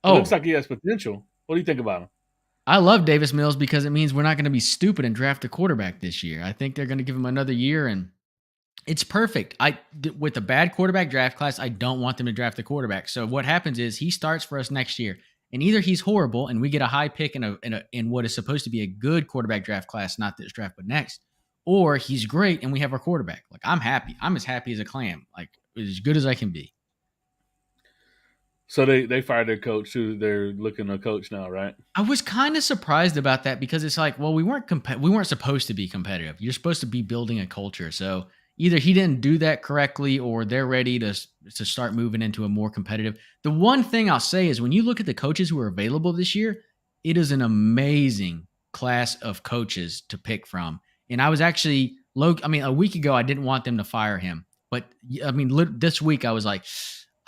It looks Oh, like he has potential. What do you think about him? I love Davis Mills because it means we're not going to be stupid and draft a quarterback this year. I think they're going to give him another year and it's perfect. With the bad quarterback draft class, I don't want them to draft the quarterback. So what happens is he starts for us next year, and either he's horrible and we get a high pick in what is supposed to be a good quarterback draft class, not this draft but next, or he's great and we have our quarterback. Like I'm happy. I'm as happy as a clam. Like as good as I can be. So they fired their coach too. They're looking to coach now, right? I was kind of surprised about that because it's like, well, we weren't supposed to be competitive. You're supposed to be building a culture. So either he didn't do that correctly, or they're ready to start moving into a more competitive. The one thing I'll say is when you look at the coaches who are available this year, it is an amazing class of coaches to pick from. And I was actually I mean, a week ago I didn't want them to fire him, but I mean, this week I was like,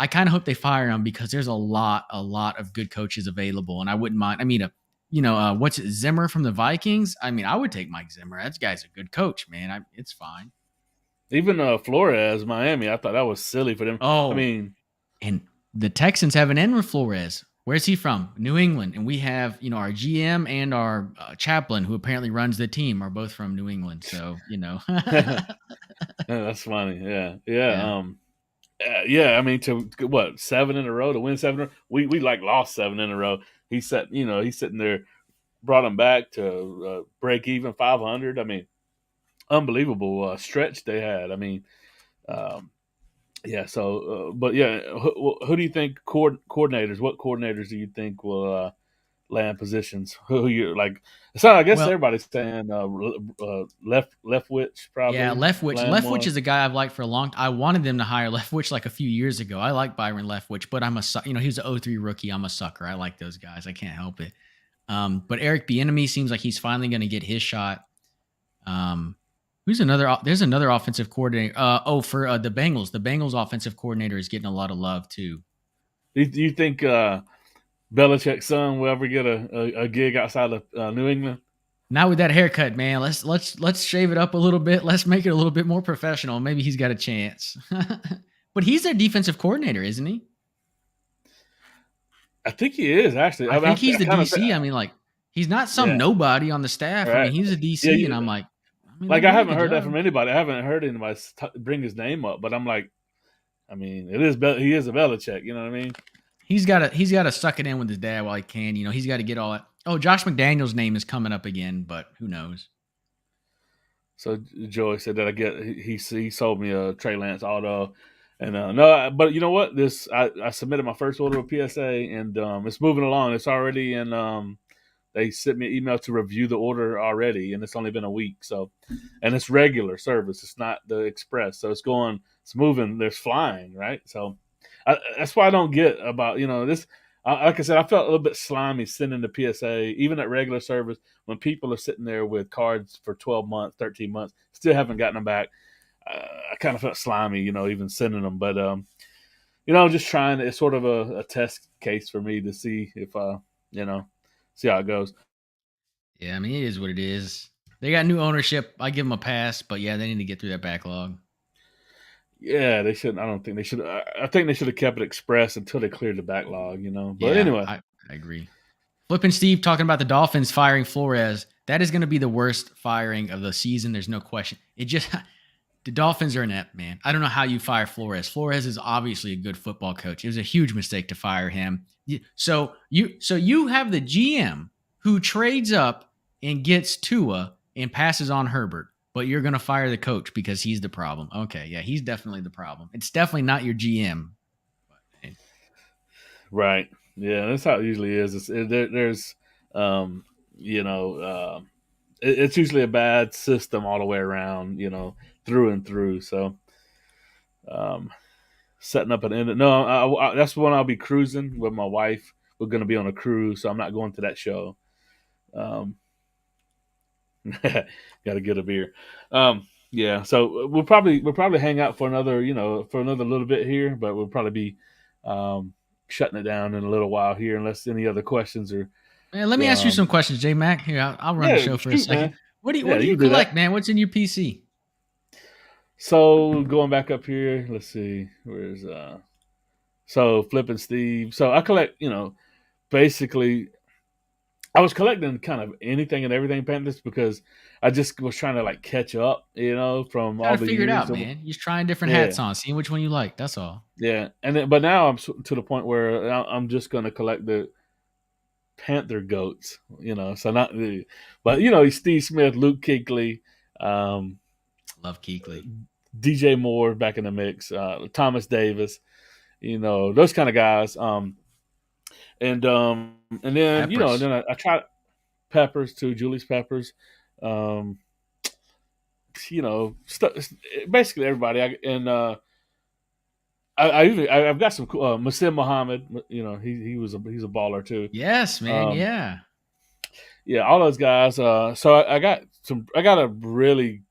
I kind of hope they fire him because there's a lot of good coaches available, and I wouldn't mind. I mean, what's it, Zimmer from the Vikings? I mean, I would take Mike Zimmer. That guy's a good coach, man. It's fine. Even Flores, Miami, I thought that was silly for them. I Oh, mean, and the Texans have an end with Flores. Where's he from? New England. And we have, our GM and our chaplain, who apparently runs the team, are both from New England. So, That's funny. Yeah, yeah. yeah. Yeah, I mean, to what, 7 in a row, to win 7 in a row? We like lost 7 in a row. He's sitting there, brought him back to break even 500. I mean, unbelievable stretch they had. I mean, um, yeah. So, but yeah, who do you think coordinators? What coordinators do you think will land positions? Who you like? So I guess Well, everybody's saying Leftwich yeah, probably Leftwich. land Leftwich one. is a guy I've liked for a long time. I wanted them to hire Leftwich like a few years ago. I like Byron Leftwich, but he was an '03 rookie. I'm a sucker. I like those guys. I can't help it. But Eric Bieniemy seems like he's finally going to get his shot. Um, There's another offensive coordinator. For the Bengals. The Bengals offensive coordinator is getting a lot of love too. Do you think Belichick's son will ever get a gig outside of New England? Not with that haircut, man. Let's shave it up a little bit. Let's make it a little bit more professional. Maybe he's got a chance. But he's their defensive coordinator, isn't he? I think he is actually. I I mean, think he's I the kind of DC. I mean, like, he's not some yeah, nobody on the staff. I mean, right. he's a Yeah, DC, and I'm like, they're like I doing a haven't good heard that from job. anybody. I haven't heard anybody bring his name up, but I'm like, I mean, he is a Belichick. You know what I mean? He's got to suck it in with his dad while he can. He's got to get all that. Oh, Josh McDaniels' name is coming up again, but who knows? So Joey said that he sold me a Trey Lance auto, and no, but you know what? I submitted my first order of PSA, and it's moving along. It's already in. They sent me an email to review the order already, and it's only been a week. So, and it's regular service. It's not the express. So it's moving. There's flying, right? So that's why I don't get about this. Like I said, I felt a little bit slimy sending the PSA, even at regular service, when people are sitting there with cards for 12 months, 13 months, still haven't gotten them back. I kind of felt slimy, even sending them. But just trying. It's sort of a test case for me to see if you know, see how it goes. Yeah, I mean, it is what it is. They got new ownership. I give them a pass, but yeah, they need to get through that backlog. Yeah, they shouldn't. I don't think they should. I think they should have kept it express until they cleared the backlog. But Yeah, anyway, I agree. Flipping Steve talking about the Dolphins firing Flores. That is going to be the worst firing of the season. There's no question. It just the Dolphins are inept, man. I don't know how you fire Flores. Flores is obviously a good football coach. It was a huge mistake to fire him. So you have the GM who trades up and gets Tua and passes on Herbert, but you're going to fire the coach because he's the problem. Okay, yeah, he's definitely the problem. It's definitely not your GM. But, hey. right? Yeah, that's how it usually is. There's, um, you know, it's usually a bad system all the way around. Through and through. So, um, setting up an end. No, that's when I'll be cruising with my wife. We're going to be on a cruise, so I'm not going to that show. Um, got to get a beer. Yeah, so we'll probably hang out for another little bit here, but we'll probably be shutting it down in a little while here, unless any other questions are. Man, let me ask you some Um, questions, JMac. Here, I'll run the yeah, show for a shoot, second. man. What do you Yeah, what do you you can do collect, that. man? What's in your PC? So going back up here, let's see, where's so flipping Steve. So I collect, basically I was collecting kind of anything and everything Panthers because I just was trying to like catch up, from Got all to the figure it years out, of. man. You're trying different Yeah, hats on, seeing which one you like. That's all. yeah, but now I'm to the point where I'm just going to collect the Panther goats, So not the, but Steve Smith, Luke Kuechly, um, Love Keekly. DJ Moore back in the mix, Thomas Davis, those kind of guys. And then Peppers. I try Peppers too, Julius Peppers, um, basically everybody. I've got some cool, Masim Muhammad. He's a baller too. Yes, man. Um, Yeah. yeah, all those guys. So I got some. I got a really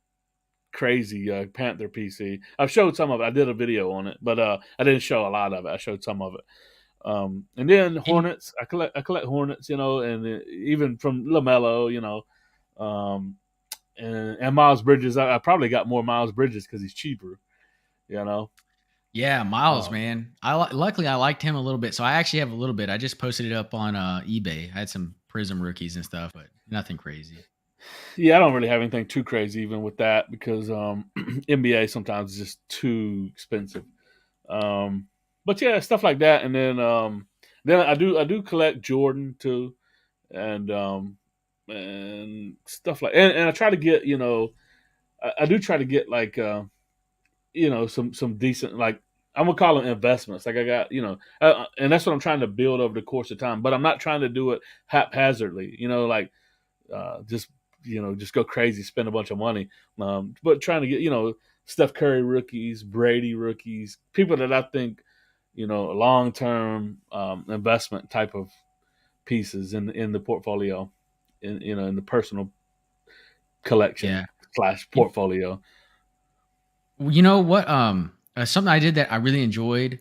crazy Panther PC. I've showed some of it. I did a video on it, but I didn't show a lot of it. I showed some of it. And then And Hornets. I collect Hornets. And even from Lamelo. Um, and Miles Bridges. I probably got more Miles Bridges because he's cheaper. You know. Yeah, Miles, Um, man. Luckily I liked him a little bit, so I actually have a little bit. I just posted it up on eBay. I had some Prism rookies and stuff, but nothing crazy. yeah, I don't really have anything too crazy even with that because NBA sometimes is just too expensive. Um, but yeah, stuff like that, and then I do collect Jordan too, and stuff like and I try to get I do try to get like some decent like I'm gonna call them investments. Like I got and that's what I'm trying to build over the course of time. But I'm not trying to do it haphazardly. Like just just go crazy, spend a bunch of money. But trying to get Steph Curry rookies, Brady rookies, people that I think long term investment type of pieces in the portfolio, in the personal Yeah. collection slash You, portfolio. you know what? Something I did that I really enjoyed.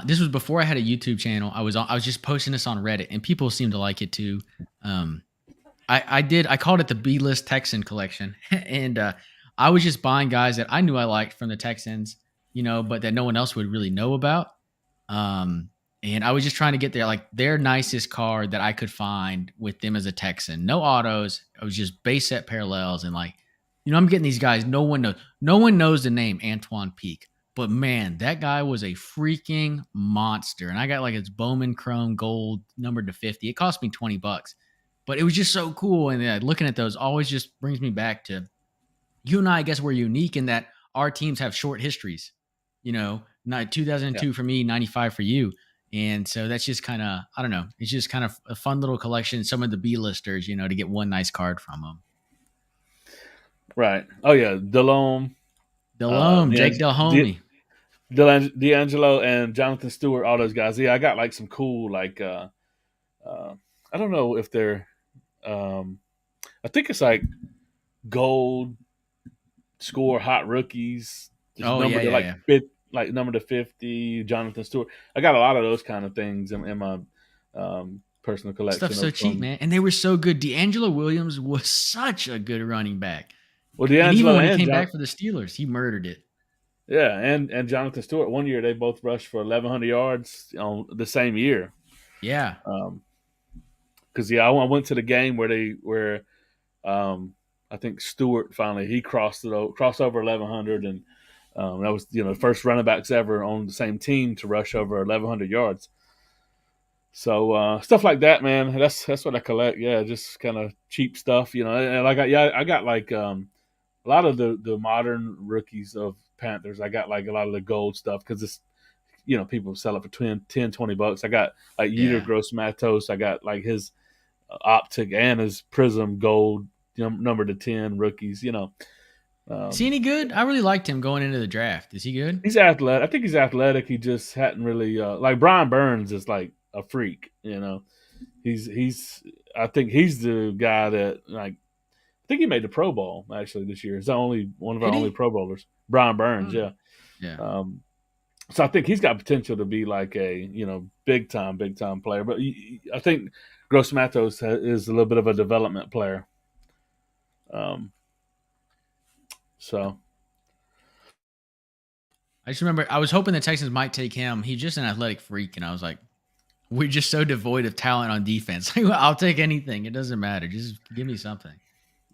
This was before I had a YouTube channel. I was just posting this on Reddit, and people seemed to like it too. Um, I called it the B list Texan collection, and I was just buying guys that I knew I liked from the Texans, but that no one else would really know about. Um, and I was just trying to get their nicest card that I could find with them as a Texan. No autos. It was just base set parallels and I'm getting these guys. No one knows the name Antoine Peak, but man, that guy was a freaking monster. And I got like its Bowman Chrome Gold numbered to 50. It cost me $20, but it was just so cool. And looking at those always just brings me back to you and I guess we're unique in that our teams have short histories. Not Yeah. 2002 for me, 95 for you. And so that's just kind of, I don't know. It's just kind of a fun little collection. Some of the B listers, to get one nice card from them. Right. Oh yeah, Delhomme, Delhomme, Jake D'Ang- D- Delhomme. D'Angelo, and Jonathan Stewart. All those guys. Yeah, I got like some cool like uh, I don't know if they're um, I think it's like gold score hot rookies. Just Oh, yeah, numbered to yeah, like yeah. like number to 50. Jonathan Stewart. I got a lot of those kind of things in my personal Stuff's collection so of cheap, from. man. And they were so good. D'Angelo Williams was such a good running back. Well, And even D'Angelo when he and came John, back for the Steelers, he murdered it. yeah, and Jonathan Stewart. One year they both rushed for 1,100 yards on the same year. Yeah. Because I went to the game where um, I think Stewart finally he crossed over 1,100, and that was the first running backs ever on the same team to rush over 1,100 yards. So stuff like that, man. That's what I collect. Yeah, just kind of cheap stuff, And I got like a lot of the modern rookies of Panthers. I got like a lot of the gold stuff because it's people sell it for 10, $20. I got like Yeter Yeah. Gross Matos. I got like his optic and his prism gold number to 10 rookies. Is he Um, any good? I really liked him going into the draft. Is he good? he's athletic. I think he's athletic. He just hadn't really like Brian Burns is like a freak. He's I think he's the guy that like I think he made the Pro Bowl actually this year. He's the only one of our Did only he? Pro Bowlers. Brian Burns, Oh, yeah. yeah. Um, so I think he's got potential to be like a big time player. But I think Gross Matos is a little bit of a development player. Um, so I just remember I was hoping the Texans might take him. He's just an athletic freak, and I was like, we're just so devoid of talent on defense. I'll take anything. It doesn't matter. Just give me something.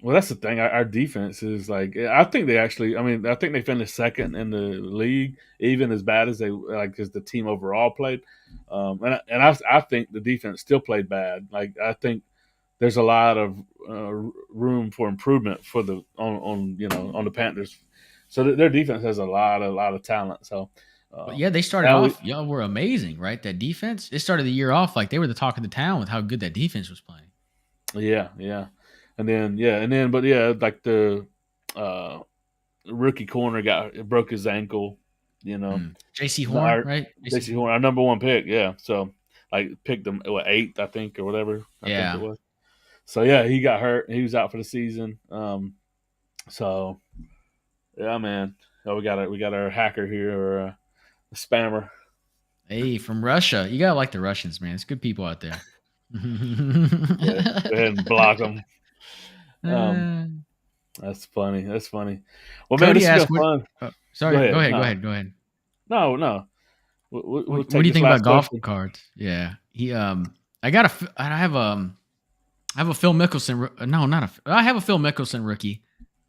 well, that's the thing. Our defense is like I think they actually. I mean, I think they finished second in the league, even as bad as they like as the team overall played. I think the defense still played bad. Like I think there's a lot of room for improvement for the on the Panthers. So their defense has a lot of talent. So But uh, yeah, they started now we off. Y'all were amazing, right? That defense. It started the year off like they were the talk of the town with how good that defense was playing. yeah, and then but yeah, like the uh, rookie corner broke his ankle. You know, J.C. Horn, our right? J.C. JC Horn. Horn, our number one pick. Yeah, so like picked him eighth, I think, or whatever. I think it Yeah. was. So yeah, he got hurt. He was out for the season. So yeah, man. Oh, we got our hacker here or a spammer. Hey, from Russia. You gotta like the Russians, man. It's good people out there. Yeah, go ahead and block them. Um, Uh, that's funny. That's funny. Well, man, Cody this has asked, been "What?" fun. Oh, Go sorry. Go ahead. ahead. Go No, ahead. Go ahead. No, no. We'll What take do you this think about last golf question. cards? Yeah, I have a Phil Mickelson. No, not a. I have a Phil Mickelson rookie.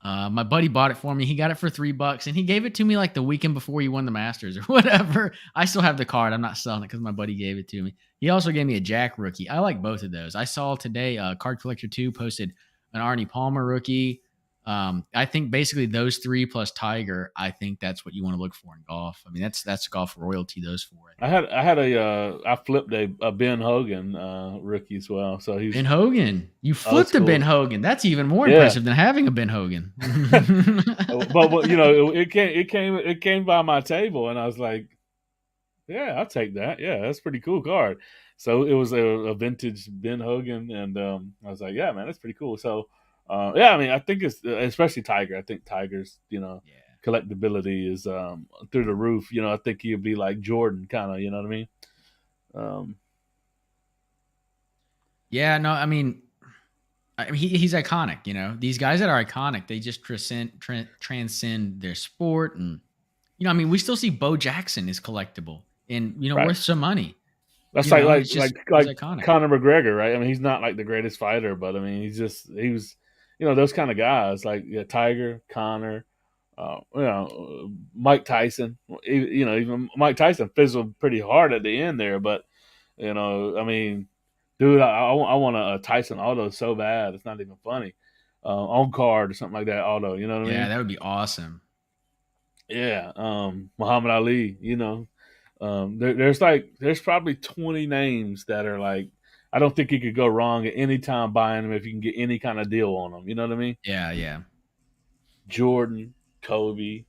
My buddy bought it for me. He got it for $3, and he gave it to me like the weekend before he won the Masters or whatever. I still have the card. I'm not selling it because my buddy gave it to me. He also gave me a Jack rookie. I like both of those. I saw today, Card Collector 2 posted an Arnie Palmer rookie. I think basically those three plus Tiger. I think that's what you want to look for in golf. I mean, that's golf royalty. Those four, I think. I flipped a Ben Hogan rookie as well. So Ben he's Hogan. You old flipped a Ben school. Hogan. That's even more Yeah. impressive than having a Ben Hogan. But it came by my table, and I was like, yeah, I'll take that. Yeah, that's a pretty cool card. So it was a vintage Ben Hogan, and I was like, yeah, man, that's pretty cool. So yeah, I mean, I think it's especially Tiger. I think Tiger's Yeah. collectability is through the roof. I think he'd be like Jordan, kind of. You know what I mean? Um, Yeah, no, he's iconic, These guys that are iconic, they just transcend their sport and we still see Bo Jackson is collectible and right. worth some money. That's like like It's just like he's like iconic. Conor McGregor, right? I mean, he's not like the greatest fighter, but I mean, he was, those kind of guys like Tiger, Conor, Mike Tyson. Even Mike Tyson fizzled pretty hard at the end there, but I mean, dude, I want a Tyson auto so bad it's not even funny, on card or something like that auto. You know what I Yeah, mean? that would be awesome. Yeah, Muhammad Ali. There's probably 20 names that are like I don't think you could go wrong at any time buying them if you can get any kind of deal on them. You know what I mean? Yeah, yeah. Jordan, Kobe,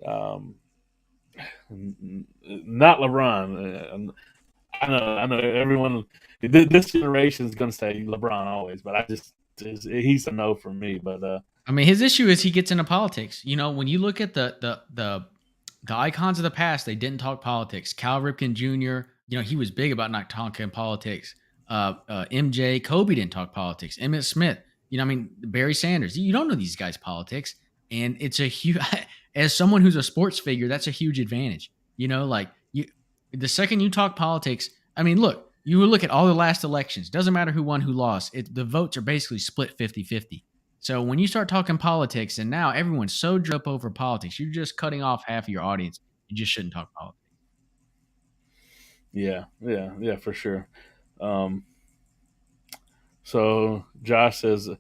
um, not LeBron. I know everyone. This generation is gonna say LeBron always, but he's a no for me. But His issue is he gets into politics. When you look at the icons of the past, they didn't talk politics. Cal Ripken Jr., he was big about not talking politics. MJ, Kobe didn't talk politics. Emmett Smith, Barry Sanders. You don't know these guys' politics, and it's a huge. As someone who's a sports figure, that's a huge advantage. Like the second you talk politics, look, you look at all the last elections. Doesn't matter who won, who lost. The votes are basically split 50-50. So when you start talking politics, and now everyone's so up over politics, you're just cutting off half of your audience. You just shouldn't talk politics. yeah, yeah, yeah, for sure. Um, So Josh says,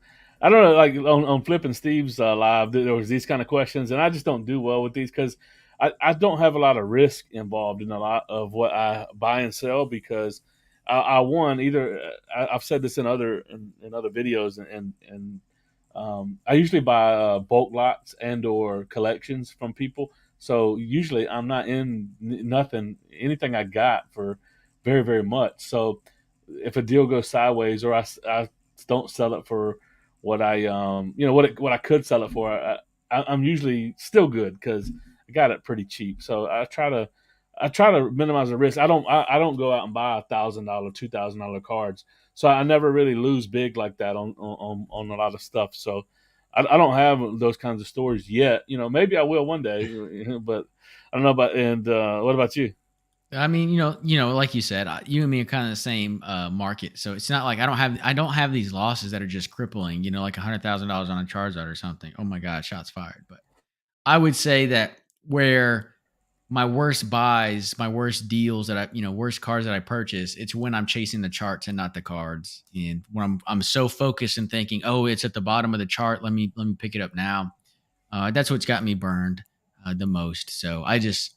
I don't know, like on flipping Steve's live, there was these kind of questions, and I just don't do well with these because I don't have a lot of risk involved in a lot of what I buy and sell because I won either. I've said this in other videos, and I usually buy bulk lots and or collections from people. So usually I'm not in nothing anything I got for very very much. So if a deal goes sideways or I don't sell it for what I what I could sell it for, I'm usually still good because I got it pretty cheap. So I try to minimize the risk. I don't go out and buy $1,000, $2,000 cards. So I never really lose big like that on a lot of stuff. So I don't have those kinds of stories yet. Maybe I will one day, but I don't know about. And what about you? Like you said, you and me are kind of the same market. So it's not like I don't have these losses that are just crippling. Like $100,000 on a Charizard or something. Oh my God, shots fired. But I would say that where my worst buys, my worst deals worst cards that I purchase, it's when I'm chasing the charts and not the cards. And when I'm so focused and thinking, oh, it's at the bottom of the chart. Let me pick it up now. That's what's got me burned the most. So I just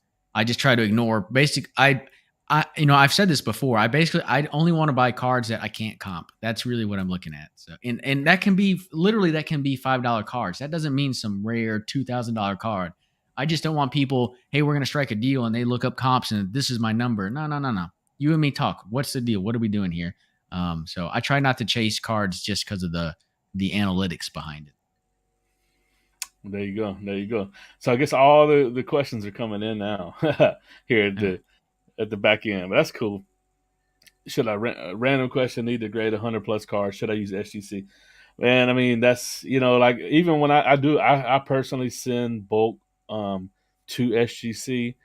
try to ignore basic. I've said this before. I only want to buy cards that I can't comp. That's really what I'm looking at. So and that can be literally $5 cards. That doesn't mean some rare $2,000 card. I just don't want people. Hey, we're gonna strike a deal, and they look up comps, and this is my number. No, no, no, no. You and me talk. What's the deal? What are we doing here? So I try not to chase cards just because of the analytics behind it. There you go. There you go. So I guess all the questions are coming in now here at Yeah. the back end. But that's cool. Should I random question need to grade 100 plus cards? Should I use SGC? Man, I mean that's like even when I personally send bulk to SGC.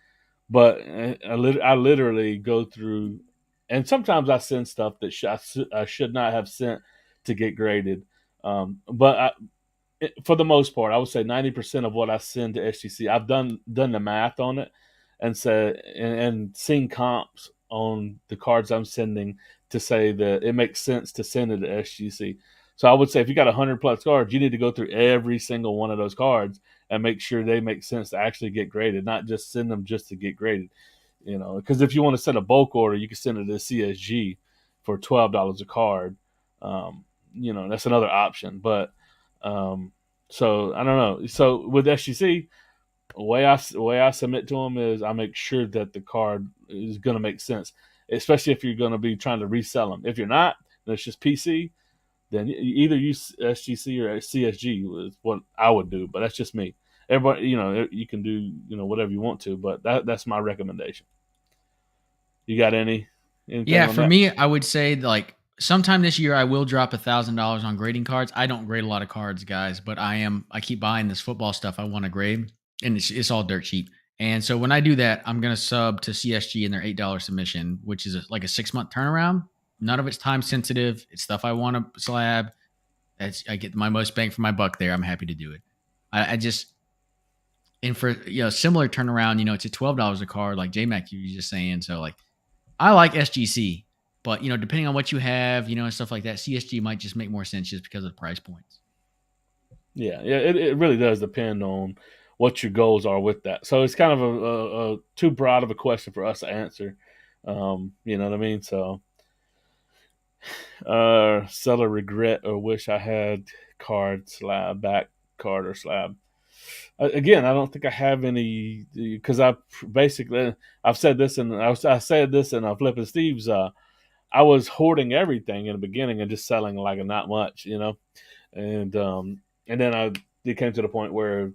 But I literally go through, and sometimes I send stuff that I should not have sent to get graded. But for the most part, I would say 90% of what I send to SGC, I've done the math on it, and said and seen comps on the cards I'm sending to say that it makes sense to send it to SGC. So I would say if you got 100 plus cards, you need to go through every single one of those cards and make sure they make sense to actually get graded, not just send them just to get graded. Because if you want to send a bulk order, you can send it to CSG for $12 a card. That's another option. But so I don't know. So with SGC, the way I submit to them is I make sure that the card is going to make sense, especially if you're going to be trying to resell them. If you're not, and it's just PC, then either use SGC or CSG is what I would do. But that's just me. Everybody, you can do whatever you want to, but that's my recommendation. You got anything Yeah, on for that? me, I would say like sometime this year I will drop $1,000 on grading cards. I don't grade a lot of cards, guys, but I keep buying this football stuff I want to grade, and it's all dirt cheap. And so when I do that, I'm gonna sub to CSG in their $8 submission, which is like a 6 month turnaround. None of it's time sensitive. It's stuff I want to slab. I get my most bang for my buck there. I'm happy to do it. I just and for similar turnaround, it's at $12 a card, like JMac you were just saying. So like I like SGC, but depending on what you have, and stuff like that, CSG might just make more sense just because of the price points. Yeah. It really does depend on what your goals are with that. So it's kind of a too broad of a question for us to answer. You know what I mean? So, seller regret or wish I had card slab back card or slab. Again, I don't think I have any because I've said this and I said this in Flipping Steve's. I was hoarding everything in the beginning and just selling like a not much. and and then it came to the point where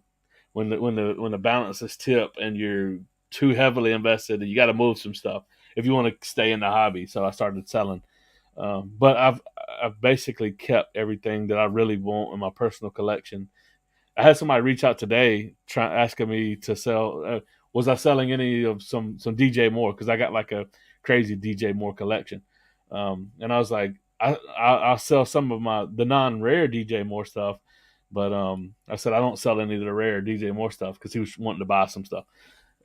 when the balance is tipped and you're too heavily invested, you got to move some stuff if you want to stay in the hobby. So I started selling, but I've basically kept everything that I really want in my personal collection. I had somebody reach out today, asking me to sell. Was I selling any of some DJ Moore? Because I got like a crazy DJ Moore collection, and I was like, I'll sell some of the non rare DJ Moore stuff, but I said I don't sell any of the rare DJ Moore stuff because he was wanting to buy some stuff,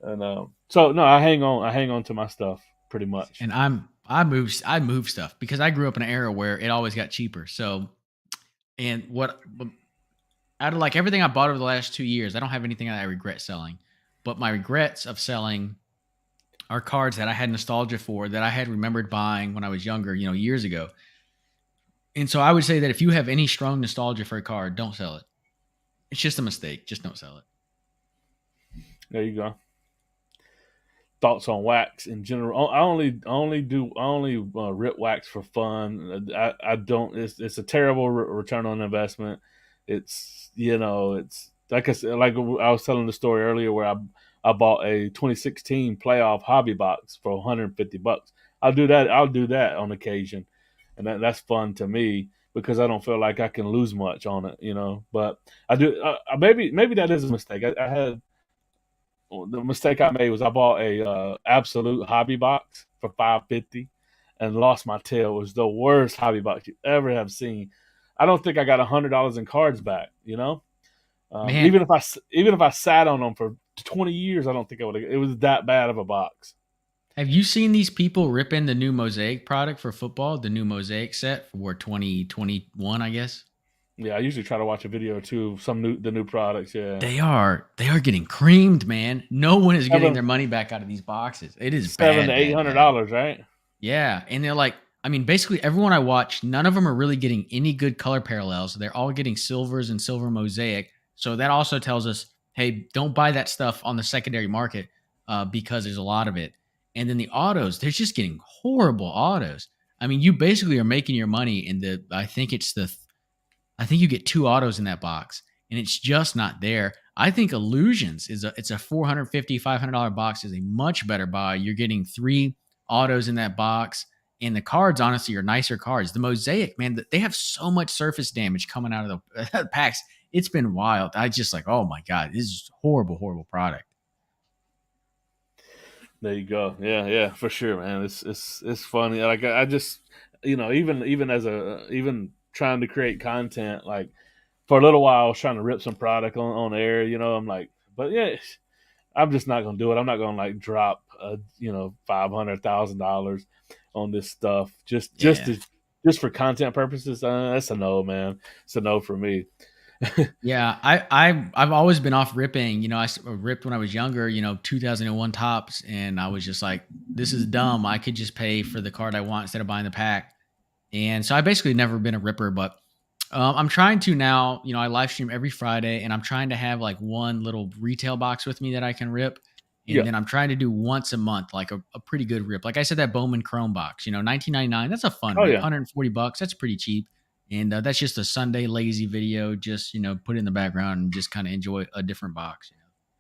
and so no, I hang on to my stuff pretty much. And I move stuff because I grew up in an era where it always got cheaper. So and what out of like everything I bought over the last 2 years, I don't have anything that I regret selling. But my regrets of selling are cards that I had nostalgia for that I had remembered buying when I was younger, years ago. And so I would say that if you have any strong nostalgia for a card, don't sell it. It's just a mistake. Just don't sell it. There you go. Thoughts on wax in general. I only rip wax for fun. I don't. It's a terrible return on investment. It's like I said, like I was telling the story earlier where I bought a 2016 playoff hobby box for $150. I'll do that on occasion, and that's fun to me because I don't feel like I can lose much on it. But I do. Maybe that is a mistake. I had the mistake I made was I bought a absolute hobby box for $550 and lost my tail. It was the worst hobby box you ever have seen. I don't think I got $100 in cards back. Man, Even if I sat on them for 20 years, I don't think I would. It was that bad of a box. have you seen these people ripping the new Mosaic product for football, the new Mosaic set for 2021, I guess? Yeah, I usually try to watch a video or two of the new products. Yeah, They are getting creamed, man. No one is getting their seven money back out of these boxes. It is seven to bad, eight bad, hundred bad. dollars, right? Yeah, and they're like, I mean, basically everyone I watch, none of them are really getting any good color parallels. They're all getting silvers and silver mosaic. So that also tells us, hey, don't buy that stuff on the secondary market because there's a lot of it. And then the autos, they're just getting horrible autos. I mean, you basically are making your money in the. I think you get two autos in that box, and it's just not there. I think Illusions it's a $450, $500 box is a much better buy. You're getting three autos in that box, and the cards honestly are nicer cards. The Mosaic, man, they have so much surface damage coming out of the packs. It's been wild. I just like, oh my god, this is horrible, horrible product. There you go. Yeah, yeah, for sure, man. It's funny. Like I just, even as a even trying to create content, like for a little while, I was trying to rip some product on air. I'm like, but yeah, I'm just not gonna do it. I'm not gonna like drop $500,000 on this stuff Yeah. just for content purposes. That's a no, man. It's a no for me. Yeah, I've always been off ripping. Ripped when I was younger. 2001 tops, and I was just like, "This is dumb. I could just pay for the card I want instead of buying the pack." And so I basically never been a ripper, but I'm trying to now. I live stream every Friday, and I'm trying to have like one little retail box with me that I can rip. And Yeah. then I'm trying to do once a month, like a pretty good rip. Like I said, that Bowman Chrome box, 19.99. That's a fun Oh rip. yeah. $140. That's pretty cheap. And that's just a Sunday lazy video. Just put it in the background and just kind of enjoy a different box.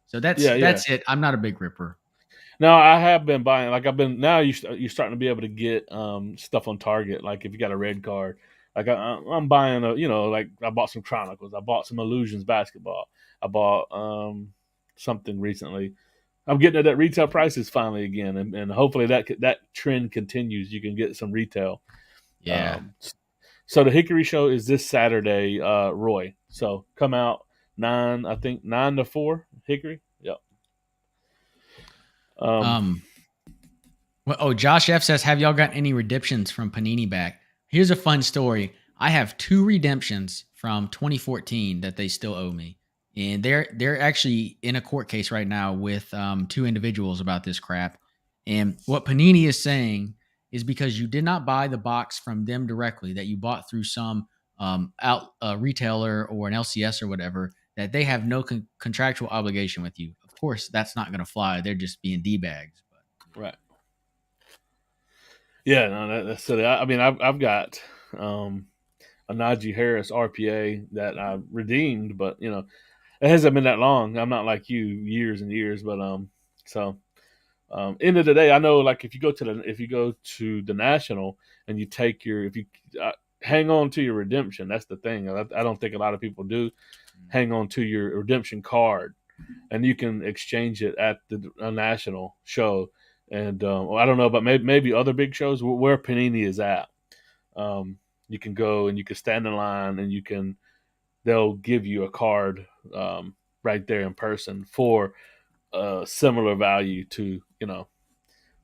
So that's Yeah. Yeah. that's it. I'm not a big ripper. No, I have been buying. Like I've been now. You're starting to be able to get stuff on Target. Like if you got a red card, like I'm buying like I bought some Chronicles. I bought some Illusions basketball. I bought something recently. I'm getting it at retail prices finally again, and hopefully that trend continues. You can get some retail. Yeah. Um, so the Hickory Show is this Saturday, Roy. So come out 9 to 4 Hickory. Yep. Um, Um, Well, Josh F says, "Have y'all got any redemptions from Panini back?" Here's a fun story. I have two redemptions from 2014 that they still owe me, and they're actually in a court case right now with two individuals about this crap. And what Panini is saying is because you did not buy the box from them directly, that you bought through some out retailer or an LCS or whatever, that they have no contractual obligation with you. Of course, that's not going to fly. They're just being d bags. But right. Yeah, no, that's silly. I mean, I've got a Najee Harris RPA that I redeemed, but it hasn't been that long. I'm not like you, years and years, but so end of the day, I know like if you go to the national and you take your if you hang on to your redemption, that's the thing. I don't think a lot of people do hang on to your redemption card, and you can exchange it at the national show. And I don't know, but maybe other big shows where Panini is at. Um, you can go and you can stand in line, and they'll give you a card right there in person for a similar value to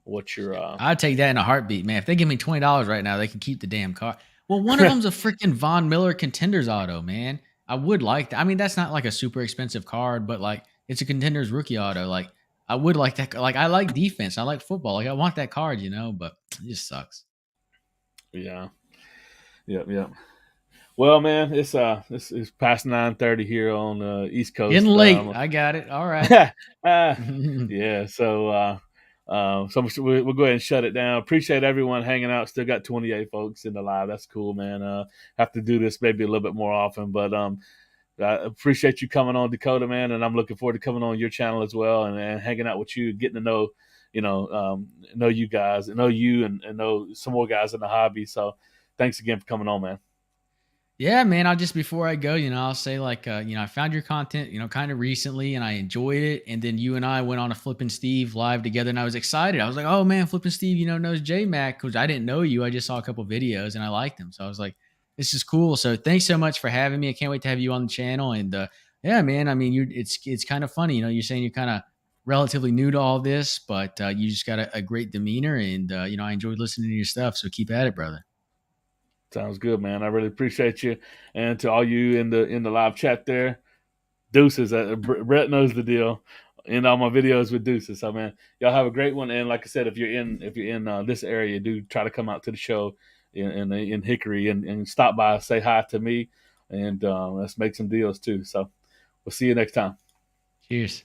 what you're. I'd take that in a heartbeat, man. If they give me $20 right now, they can keep the damn car. Well, one of them's a freaking Von Miller Contenders auto, man. I would like that. I mean, that's not like a super expensive card, but like it's a Contenders rookie auto. Like I would like that. Like I like defense. I like football. Like I want that card, but it just sucks. Yeah. Yep. Yep. Well, man, it's past 9:30 here on the East Getting Coast. late. I got it. All right. Yeah. So we'll go ahead and shut it down. Appreciate everyone hanging out. Still got 28 folks in the live. That's cool, man. Have to do this maybe a little bit more often, but I appreciate you coming on, Dakota, man, and I'm looking forward to coming on your channel as well and hanging out with you, getting to know you guys, know you, and know some more guys in the hobby. So thanks again for coming on, man. Yeah, man. I'll just before I go, I'll say like, I found your content, kind of recently, and I enjoyed it. And then you and I went on a Flippin' Steve live together, and I was excited. I was like, oh man, Flippin' Steve, knows JMac because I didn't know you. I just saw a couple videos and I liked them, so I was like, this is cool. So thanks so much for having me. I can't wait to have you on the channel. And yeah, man. I mean, it's kind of funny. You're saying you're kind of relatively new to all this, but you just got a great demeanor, and I enjoyed listening to your stuff. So keep at it, brother. Sounds good, man. I really appreciate you, and to all you in the live chat there, deuces. Brett knows the deal. In all my videos with deuces. So man, y'all have a great one. And like I said, if you're in this area, do try to come out to the show in Hickory and stop by, say hi to me, and let's make some deals too. So we'll see you next time. Cheers.